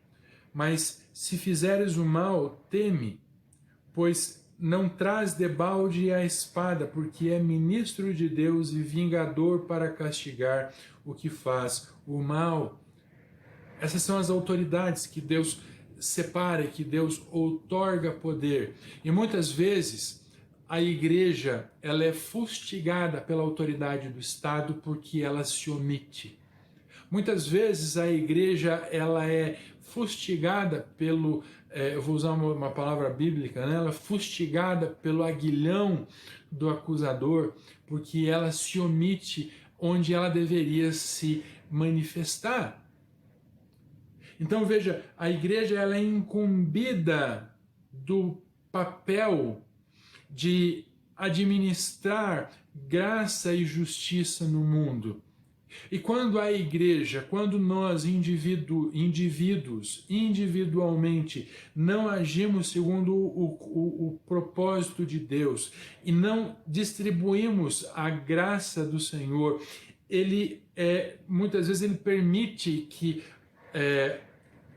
mas se fizeres o mal, teme, pois não traz debalde a espada, porque é ministro de Deus e vingador para castigar o que faz o mal. Essas são as autoridades que Deus separa, que Deus outorga poder. E muitas vezes a igreja ela é fustigada pela autoridade do Estado porque ela se omite. Muitas vezes a igreja ela é fustigada pelo, eu vou usar uma palavra bíblica, né? Ela é fustigada pelo aguilhão do acusador, porque ela se omite onde ela deveria se manifestar. Então veja, a igreja ela é incumbida do papel de administrar graça e justiça no mundo. E quando a igreja, quando nós indivíduos, individualmente, não agimos segundo o propósito de Deus e não distribuímos a graça do Senhor, muitas vezes ele permite que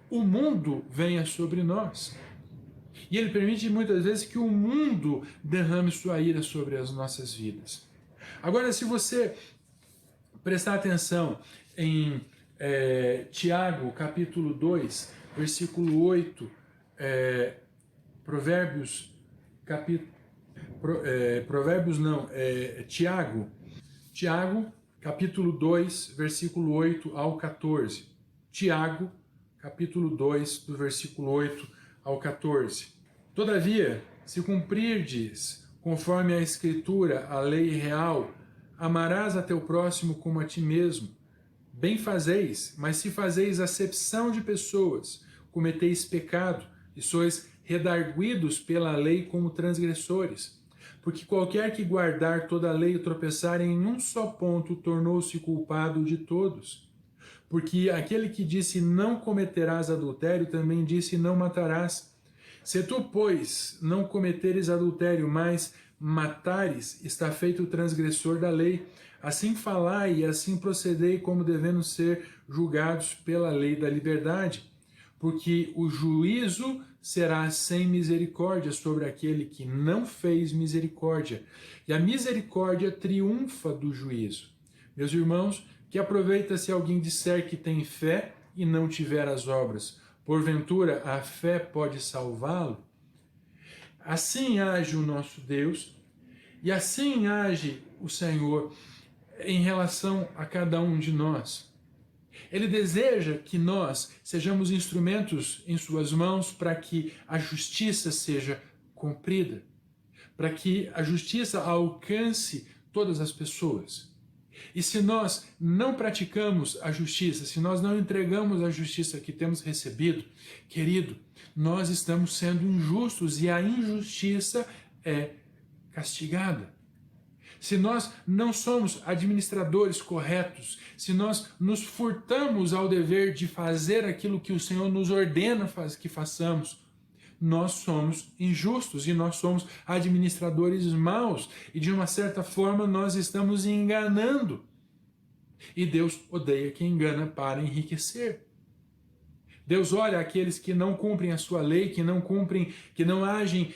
o mundo venha sobre nós. E ele permite muitas vezes que o mundo derrame sua ira sobre as nossas vidas. Agora, se você prestar atenção em Tiago, capítulo 2, versículo 8, Tiago, capítulo 2, versículo 8 ao 14. Tiago, capítulo 2, do versículo 8 ao 14. Todavia, se cumprirdes, conforme a Escritura, a lei real, amarás a teu próximo como a ti mesmo. Bem fazeis, mas se fazeis acepção de pessoas, cometeis pecado, e sois redarguidos pela lei como transgressores. Porque qualquer que guardar toda a lei e tropeçar em um só ponto, tornou-se culpado de todos. Porque aquele que disse não cometerás adultério, também disse não matarás. Se tu, pois, não cometeres adultério, mas matares, está feito o transgressor da lei. Assim falai e assim procedei como devendo ser julgados pela lei da liberdade. Porque o juízo será sem misericórdia sobre aquele que não fez misericórdia. E a misericórdia triunfa do juízo. Meus irmãos, que aproveita se alguém disser que tem fé e não tiver as obras. Porventura, a fé pode salvá-lo? Assim age o nosso Deus e assim age o Senhor em relação a cada um de nós. Ele deseja que nós sejamos instrumentos em suas mãos para que a justiça seja cumprida, para que a justiça alcance todas as pessoas. E se nós não praticamos a justiça, se nós não entregamos a justiça que temos recebido, querido, nós estamos sendo injustos e a injustiça é castigada. Se nós não somos administradores corretos, se nós nos furtamos ao dever de fazer aquilo que o Senhor nos ordena que façamos, nós somos injustos e nós somos administradores maus e de uma certa forma nós estamos enganando. E Deus odeia quem engana para enriquecer. Deus olha aqueles que não cumprem a sua lei, que não agem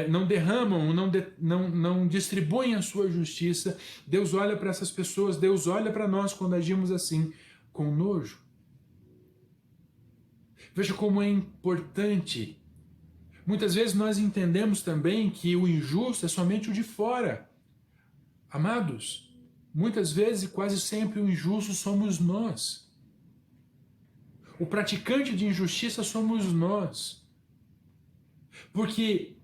não derramam, não distribuem a sua justiça. Deus olha para essas pessoas, Deus olha para nós quando agimos assim, com nojo. Veja como é importante. Muitas vezes nós entendemos também que o injusto é somente o de fora. Amados, muitas vezes e quase sempre o injusto somos nós. O praticante de injustiça somos nós. Porque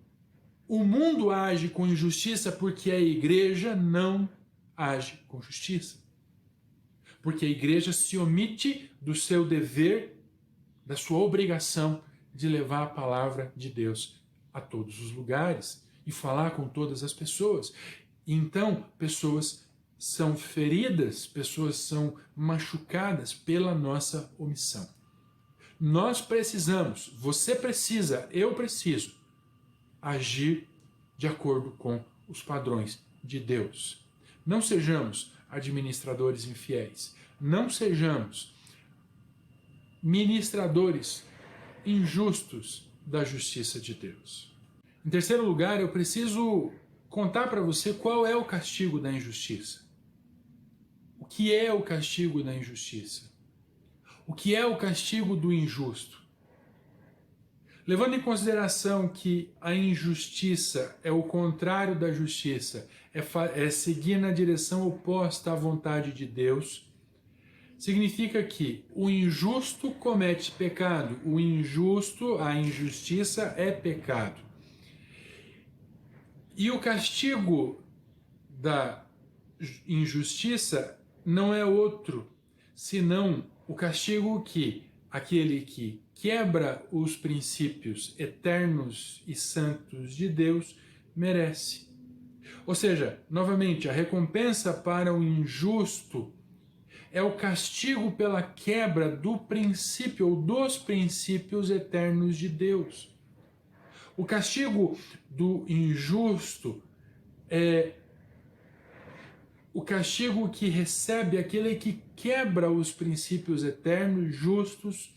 o mundo age com injustiça porque a igreja não age com justiça. Porque a igreja se omite do seu dever, da sua obrigação de levar a palavra de Deus a todos os lugares e falar com todas as pessoas. Então, pessoas são feridas, pessoas são machucadas pela nossa omissão. Nós precisamos, você precisa, eu preciso, agir de acordo com os padrões de Deus. Não sejamos administradores infiéis. Não sejamos ministradores injustos da justiça de Deus. Em terceiro lugar, eu preciso contar para você qual é o castigo da injustiça. O que é o castigo da injustiça? O que é o castigo do injusto? Levando em consideração que a injustiça é o contrário da justiça, é seguir na direção oposta à vontade de Deus, significa que o injusto comete pecado, a injustiça é pecado. E o castigo da injustiça não é outro, senão o castigo que aquele que quebra os princípios eternos e santos de Deus merece. Ou seja, novamente, a recompensa para o injusto é o castigo pela quebra do princípio ou dos princípios eternos de Deus. O castigo do injusto é o castigo que recebe aquele que quebra os princípios eternos, justos,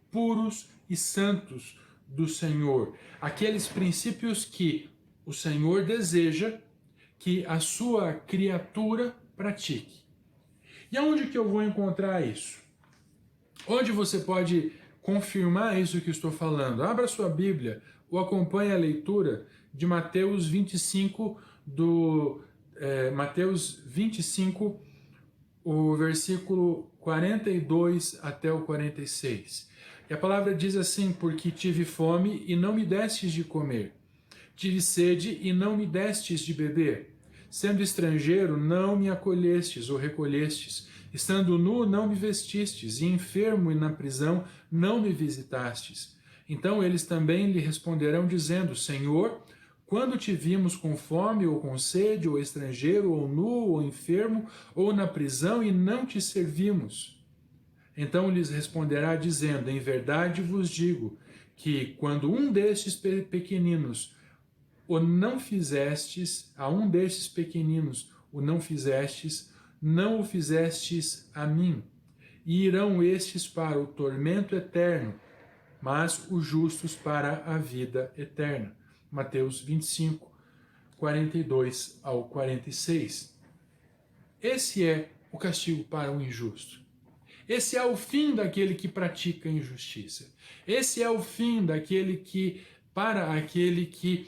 puros e santos do Senhor. Aqueles princípios que o Senhor deseja que a sua criatura pratique. E aonde que eu vou encontrar isso? Onde você pode confirmar isso que estou falando? Abra sua Bíblia ou acompanhe a leitura de Mateus 25, Mateus 25, o versículo 42 até o 46. E a palavra diz assim: porque tive fome e não me destes de comer, tive sede e não me destes de beber, sendo estrangeiro não me acolhestes ou recolhestes, estando nu não me vestistes, e enfermo e na prisão não me visitastes. Então eles também lhe responderão dizendo: Senhor, quando te vimos com fome ou com sede, ou estrangeiro, ou nu, ou enfermo, ou na prisão, e não te servimos? Então lhes responderá dizendo: em verdade vos digo, que quando um destes pequeninos o não fizestes, a um destes pequeninos o não fizestes, não o fizestes a mim. E irão estes para o tormento eterno, mas os justos para a vida eterna. Mateus 25, 42 ao 46. Esse é o castigo para o injusto. Esse é o fim daquele que pratica injustiça. Esse é o fim daquele que, para aquele que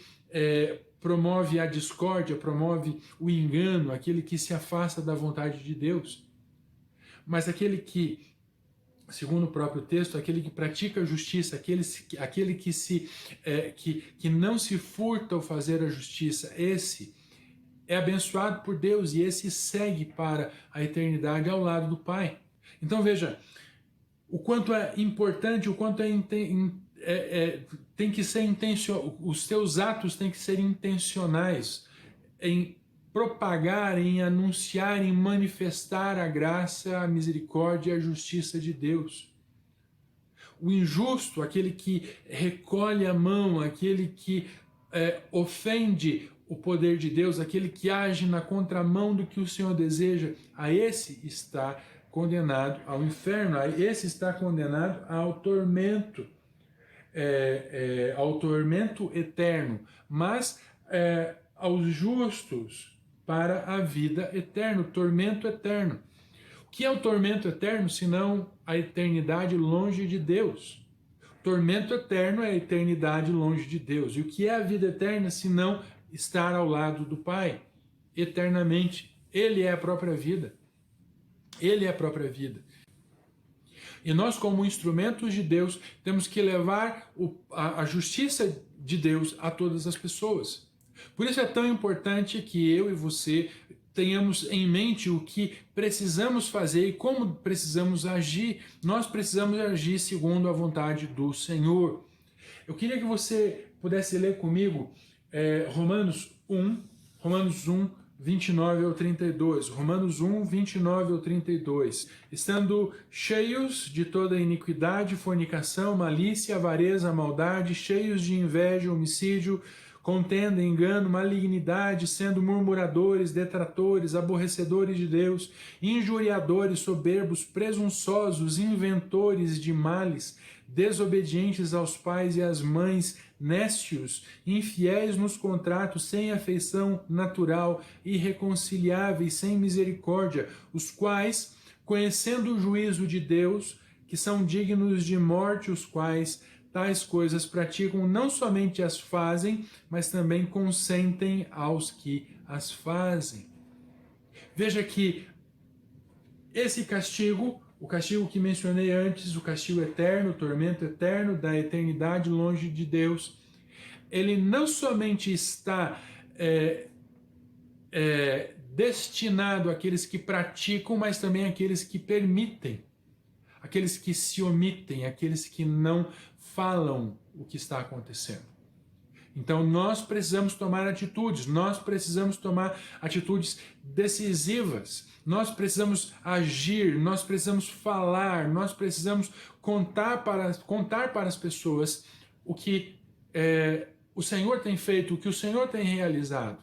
promove a discórdia, promove o engano, aquele que se afasta da vontade de Deus. Mas aquele que, segundo o próprio texto, aquele que pratica a justiça, aquele que não se furta ao fazer a justiça, esse é abençoado por Deus e esse segue para a eternidade ao lado do Pai. Então veja, o quanto é importante, o quanto tem que ser intencional, os teus atos têm que ser intencionais em propagar, em anunciar, em manifestar a graça, a misericórdia e a justiça de Deus. O injusto, aquele que recolhe a mão, aquele que ofende o poder de Deus, aquele que age na contramão do que o Senhor deseja, a esse está condenado ao inferno, a esse está condenado ao tormento. ao tormento eterno, mas aos justos para a vida eterna, o tormento eterno. O que é o tormento eterno, senão a eternidade longe de Deus? Tormento eterno é a eternidade longe de Deus. E o que é a vida eterna, senão estar ao lado do Pai, eternamente? Ele é a própria vida. Ele é a própria vida. E nós, como instrumentos de Deus, temos que levar a justiça de Deus a todas as pessoas. Por isso é tão importante que eu e você tenhamos em mente o que precisamos fazer e como precisamos agir. Nós precisamos agir segundo a vontade do Senhor. Eu queria que você pudesse ler comigo Romanos 1, 29 ao 32. Romanos 1, 29 ao 32. Estando cheios de toda iniquidade, fornicação, malícia, avareza, maldade, cheios de inveja, homicídio, contenda, engano, malignidade, sendo murmuradores, detratores, aborrecedores de Deus, injuriadores, soberbos, presunçosos, inventores de males, desobedientes aos pais e às mães, nécios, infiéis nos contratos, sem afeição natural, irreconciliáveis, sem misericórdia, os quais, conhecendo o juízo de Deus, que são dignos de morte, os quais tais coisas praticam, não somente as fazem, mas também consentem aos que as fazem. Veja que esse castigo, o castigo que mencionei antes, o castigo eterno, o tormento eterno da eternidade longe de Deus, ele não somente está destinado àqueles que praticam, mas também àqueles que permitem, aqueles que se omitem, aqueles que não falam o que está acontecendo. Então nós precisamos tomar atitudes, nós precisamos tomar atitudes decisivas, nós precisamos agir, nós precisamos falar, nós precisamos contar para as pessoas o que o Senhor tem feito, o que o Senhor tem realizado.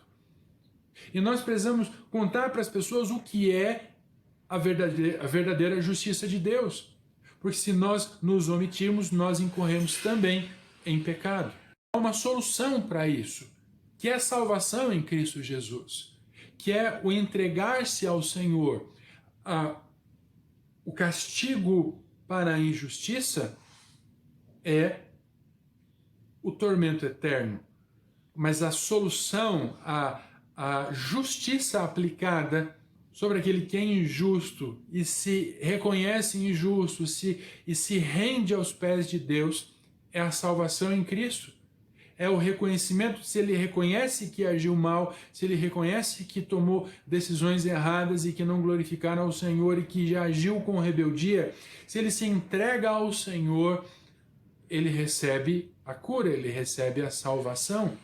E nós precisamos contar para as pessoas o que é a verdadeira justiça de Deus. Porque se nós nos omitirmos, nós incorremos também em pecado. Há uma solução para isso, que é a salvação em Cristo Jesus, que é o entregar-se ao Senhor. O castigo para a injustiça é o tormento eterno, mas a solução, a justiça aplicada sobre aquele que é injusto e se reconhece injusto e se rende aos pés de Deus, é a salvação em Cristo. É o reconhecimento, se ele reconhece que agiu mal, se ele reconhece que tomou decisões erradas e que não glorificaram ao Senhor e que já agiu com rebeldia, se ele se entrega ao Senhor, ele recebe a cura, ele recebe a salvação.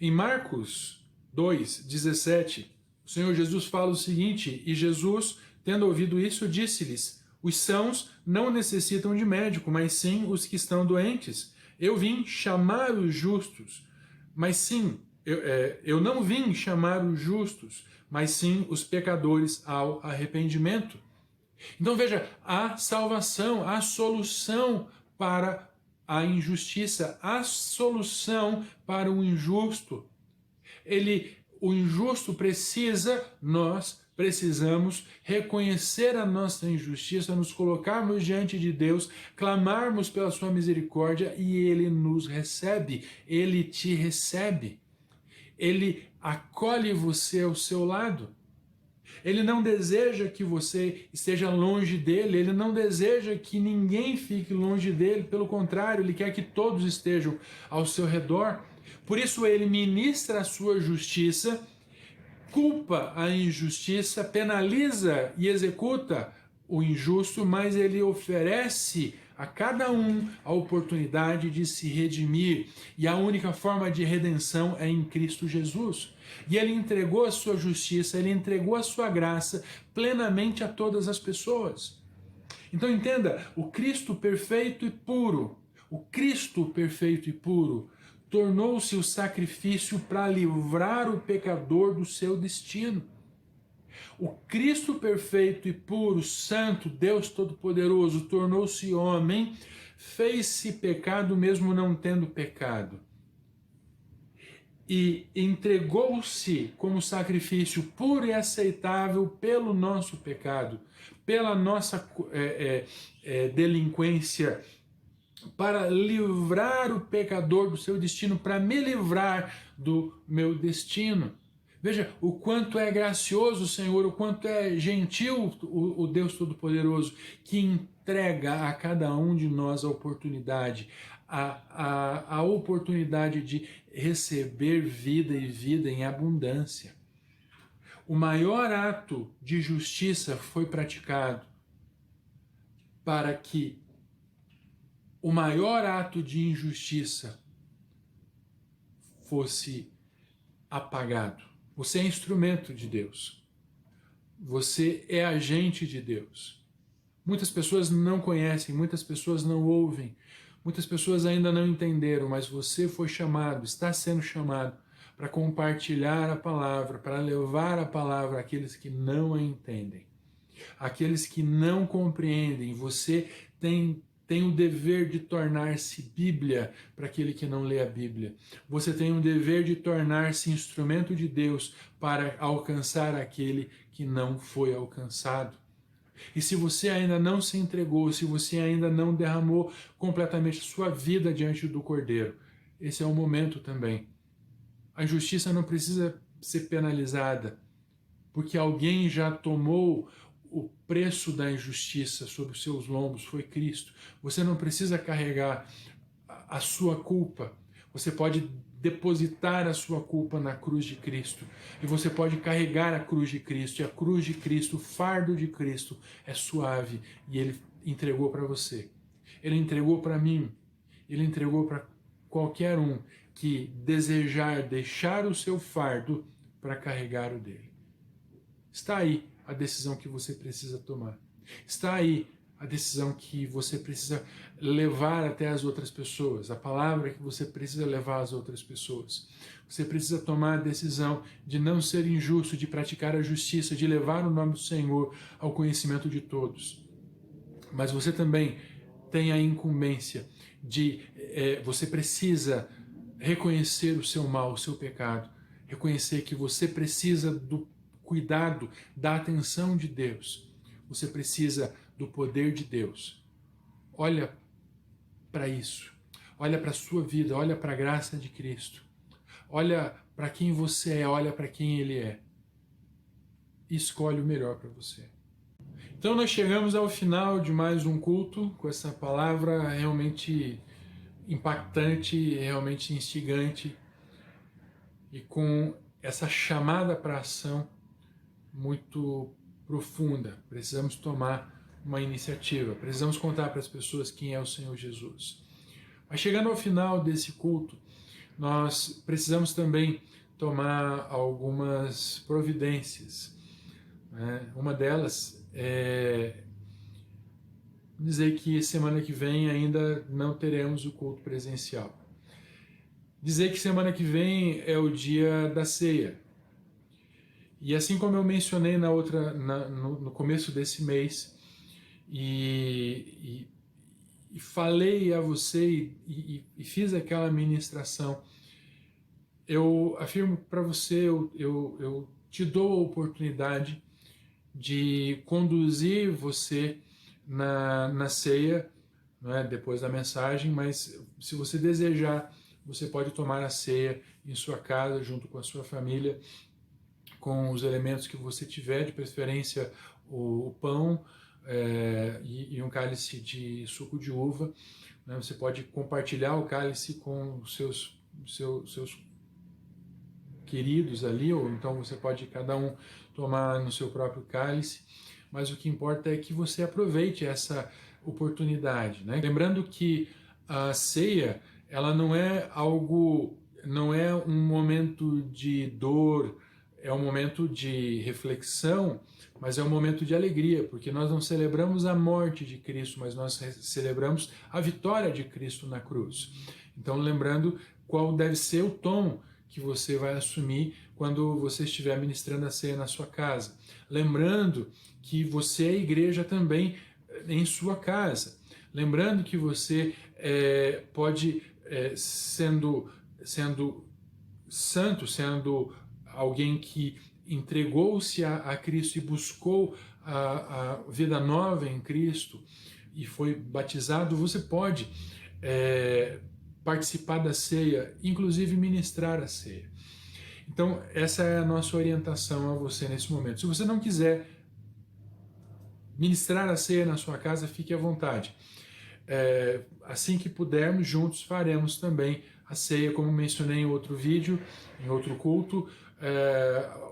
Em Marcos 2:17, o Senhor Jesus fala o seguinte: e Jesus, tendo ouvido isso, disse-lhes: os sãos não necessitam de médico, mas sim os que estão doentes. Eu vim chamar os justos, mas sim, eu não vim chamar os justos, mas sim os pecadores ao arrependimento. Então veja, há salvação, há solução para a injustiça, há solução para o injusto. O injusto precisa, nós precisamos reconhecer a nossa injustiça, nos colocarmos diante de Deus, clamarmos pela sua misericórdia e Ele nos recebe, Ele te recebe, Ele acolhe você ao seu lado. Ele não deseja que você esteja longe dele, ele não deseja que ninguém fique longe dele, pelo contrário, ele quer que todos estejam ao seu redor. Por isso ele ministra a sua justiça, culpa a injustiça, penaliza e executa o injusto, mas ele oferece a cada um a oportunidade de se redimir. E a única forma de redenção é em Cristo Jesus. E ele entregou a sua justiça, ele entregou a sua graça plenamente a todas as pessoas. Então entenda, o Cristo perfeito e puro, tornou-se o sacrifício para livrar o pecador do seu destino. O Cristo perfeito e puro, santo, Deus Todo-Poderoso, tornou-se homem, fez-se pecado mesmo não tendo pecado, e entregou-se como sacrifício puro e aceitável pelo nosso pecado, pela nossa delinquência, para livrar o pecador do seu destino, para me livrar do meu destino. Veja o quanto é gracioso o Senhor, o quanto é gentil o Deus Todo-Poderoso, que entrega a cada um de nós a oportunidade, a oportunidade de receber vida e vida em abundância. O maior ato de justiça foi praticado para que o maior ato de injustiça fosse apagado. Você é instrumento de Deus. Você é agente de Deus. Muitas pessoas não conhecem, muitas pessoas não ouvem, muitas pessoas ainda não entenderam, mas você foi chamado, está sendo chamado para compartilhar a palavra, para levar a palavra àqueles que não a entendem, àqueles que não compreendem. Você tem o dever de tornar-se Bíblia para aquele que não lê a Bíblia. Você tem o dever de tornar-se instrumento de Deus para alcançar aquele que não foi alcançado. E se você ainda não se entregou, se você ainda não derramou completamente sua vida diante do Cordeiro, esse é o momento também. A injustiça não precisa ser penalizada, porque alguém já tomou o preço da injustiça sobre os seus lombos, foi Cristo. Você não precisa carregar a sua culpa. Você pode depositar a sua culpa na cruz de Cristo. E você pode carregar a cruz de Cristo. E a cruz de Cristo, o fardo de Cristo é suave. E Ele entregou para você. Ele entregou para mim. Ele entregou para qualquer um que desejar deixar o seu fardo para carregar o dele. Está aí a decisão que você precisa tomar. Está aí a decisão que você precisa levar até as outras pessoas, a palavra que você precisa levar às outras pessoas. Você precisa tomar a decisão de não ser injusto, de praticar a justiça, de levar o nome do Senhor ao conhecimento de todos. Mas você também tem a incumbência de, você precisa reconhecer o seu mal, o seu pecado, reconhecer que você precisa do cuidado, da atenção de Deus. Você precisa do poder de Deus. Olha para isso. Olha para a sua vida, olha para a graça de Cristo. Olha para quem você é, olha para quem Ele é. E escolhe o melhor para você. Então nós chegamos ao final de mais um culto, com essa palavra realmente impactante, realmente instigante, e com essa chamada para ação muito profunda. Precisamos tomar uma iniciativa, precisamos contar para as pessoas quem é o Senhor Jesus. Mas chegando ao final desse culto, nós precisamos também tomar algumas providências, né? Uma delas é dizer que semana que vem ainda não teremos o culto presencial. Dizer que semana que vem é o dia da ceia. E assim como eu mencionei no começo desse mês, e falei a você e fiz aquela ministração, eu afirmo para você, eu te dou a oportunidade de conduzir você na ceia, não é, depois da mensagem, mas se você desejar, você pode tomar a ceia em sua casa, junto com a sua família, com os elementos que você tiver, de preferência o pão e um cálice de suco de uva. Né? Você pode compartilhar o cálice com os seus queridos ali, ou então você pode cada um tomar no seu próprio cálice, mas o que importa é que você aproveite essa oportunidade, né? Lembrando que a ceia, ela não é um momento de dor, é um momento de reflexão, mas é um momento de alegria, porque nós não celebramos a morte de Cristo, mas nós celebramos a vitória de Cristo na cruz. Então, lembrando qual deve ser o tom que você vai assumir quando você estiver ministrando a ceia na sua casa. Lembrando que você é igreja também em sua casa. Lembrando que você pode, sendo santo, sendo alguém que entregou-se a Cristo e buscou a vida nova em Cristo e foi batizado, você pode participar da ceia, inclusive ministrar a ceia. Então, essa é a nossa orientação a você nesse momento. Se você não quiser ministrar a ceia na sua casa, fique à vontade. Assim que pudermos, juntos faremos também a ceia, como mencionei em outro vídeo, em outro culto.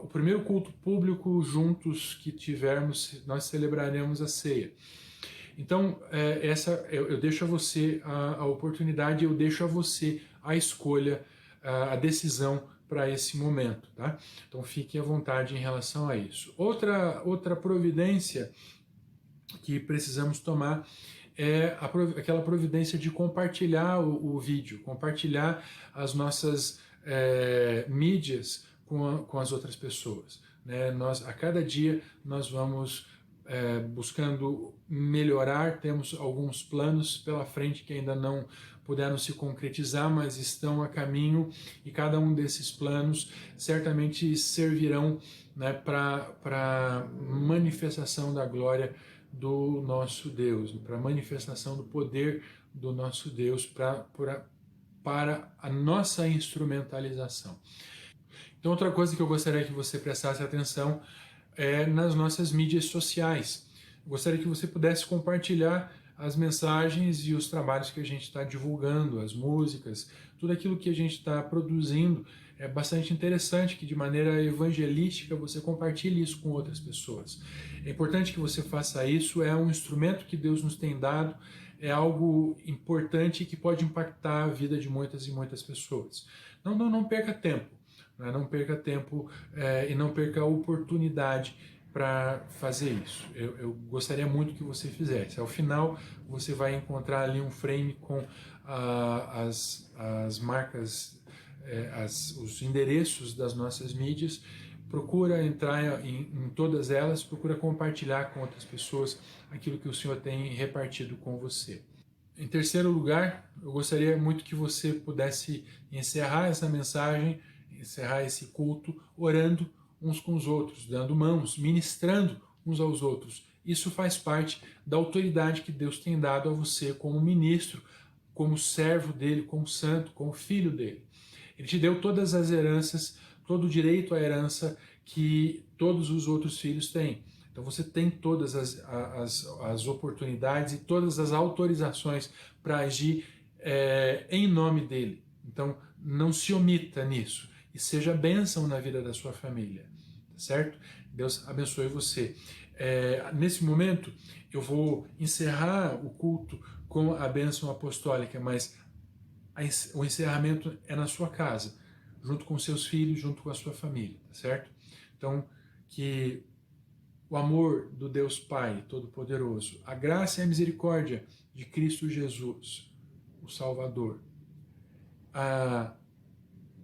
O primeiro culto público juntos que tivermos, nós celebraremos a ceia. Então, eu deixo a você a oportunidade, eu deixo a você a escolha, a decisão para esse momento, tá? Então, fique à vontade em relação a isso. Outra providência que precisamos tomar é aquela providência de compartilhar o vídeo, compartilhar as nossas mídias com as outras pessoas, né? A cada dia nós vamos buscando melhorar, temos alguns planos pela frente que ainda não puderam se concretizar, mas estão a caminho, e cada um desses planos certamente servirão, né, para manifestação da glória do nosso Deus, para a manifestação do poder do nosso Deus, para a nossa instrumentalização. Então, outra coisa que eu gostaria que você prestasse atenção é nas nossas mídias sociais. Eu gostaria que você pudesse compartilhar as mensagens e os trabalhos que a gente está divulgando, as músicas, tudo aquilo que a gente está produzindo. É bastante interessante que de maneira evangelística você compartilhe isso com outras pessoas. É importante que você faça isso, é um instrumento que Deus nos tem dado, é algo importante que pode impactar a vida de muitas e muitas pessoas. Não perca tempo, né? Não perca tempo e não perca a oportunidade para fazer isso. Eu gostaria muito que você fizesse. Ao final, você vai encontrar ali um frame com as marcas, os endereços das nossas mídias. Procura entrar em todas elas, procura compartilhar com outras pessoas aquilo que o Senhor tem repartido com você. Em terceiro lugar, eu gostaria muito que você pudesse encerrar essa mensagem, encerrar esse culto, orando uns com os outros, dando mãos, ministrando uns aos outros. Isso faz parte da autoridade que Deus tem dado a você como ministro, como servo dele, como santo, como filho dele. Ele te deu todas as heranças, todo o direito à herança que todos os outros filhos têm. Então você tem todas as oportunidades e todas as autorizações para agir em nome dele. Então não se omita nisso e seja bênção na vida da sua família, tá certo? Deus abençoe você. Nesse momento eu vou encerrar o culto com a bênção apostólica, mas o encerramento é na sua casa, junto com seus filhos, junto com a sua família, tá certo? Então, que o amor do Deus Pai Todo-Poderoso, a graça e a misericórdia de Cristo Jesus, o Salvador, a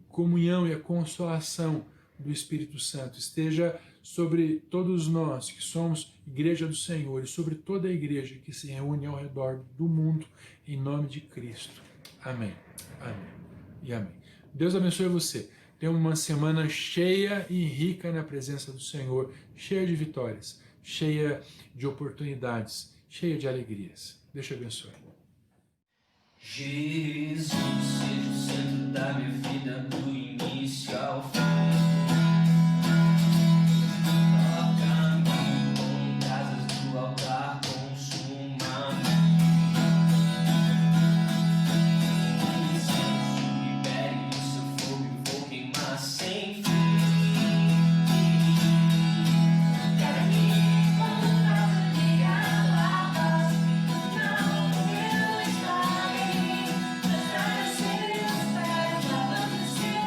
comunhão e a consolação do Espírito Santo esteja sobre todos nós que somos Igreja do Senhor e sobre toda a igreja que se reúne ao redor do mundo, em nome de Cristo. Amém. Amém. E amém. Deus abençoe você. Tenha uma semana cheia e rica na presença do Senhor, cheia de vitórias, cheia de oportunidades, cheia de alegrias. Deus te abençoe. Jesus, seja o centro da minha vida, do início ao fim. Toca-me como brasas do altar, consuma-me. Incenso, libere o seu fogo, eu vou queimar sem fim. See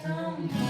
tão bom.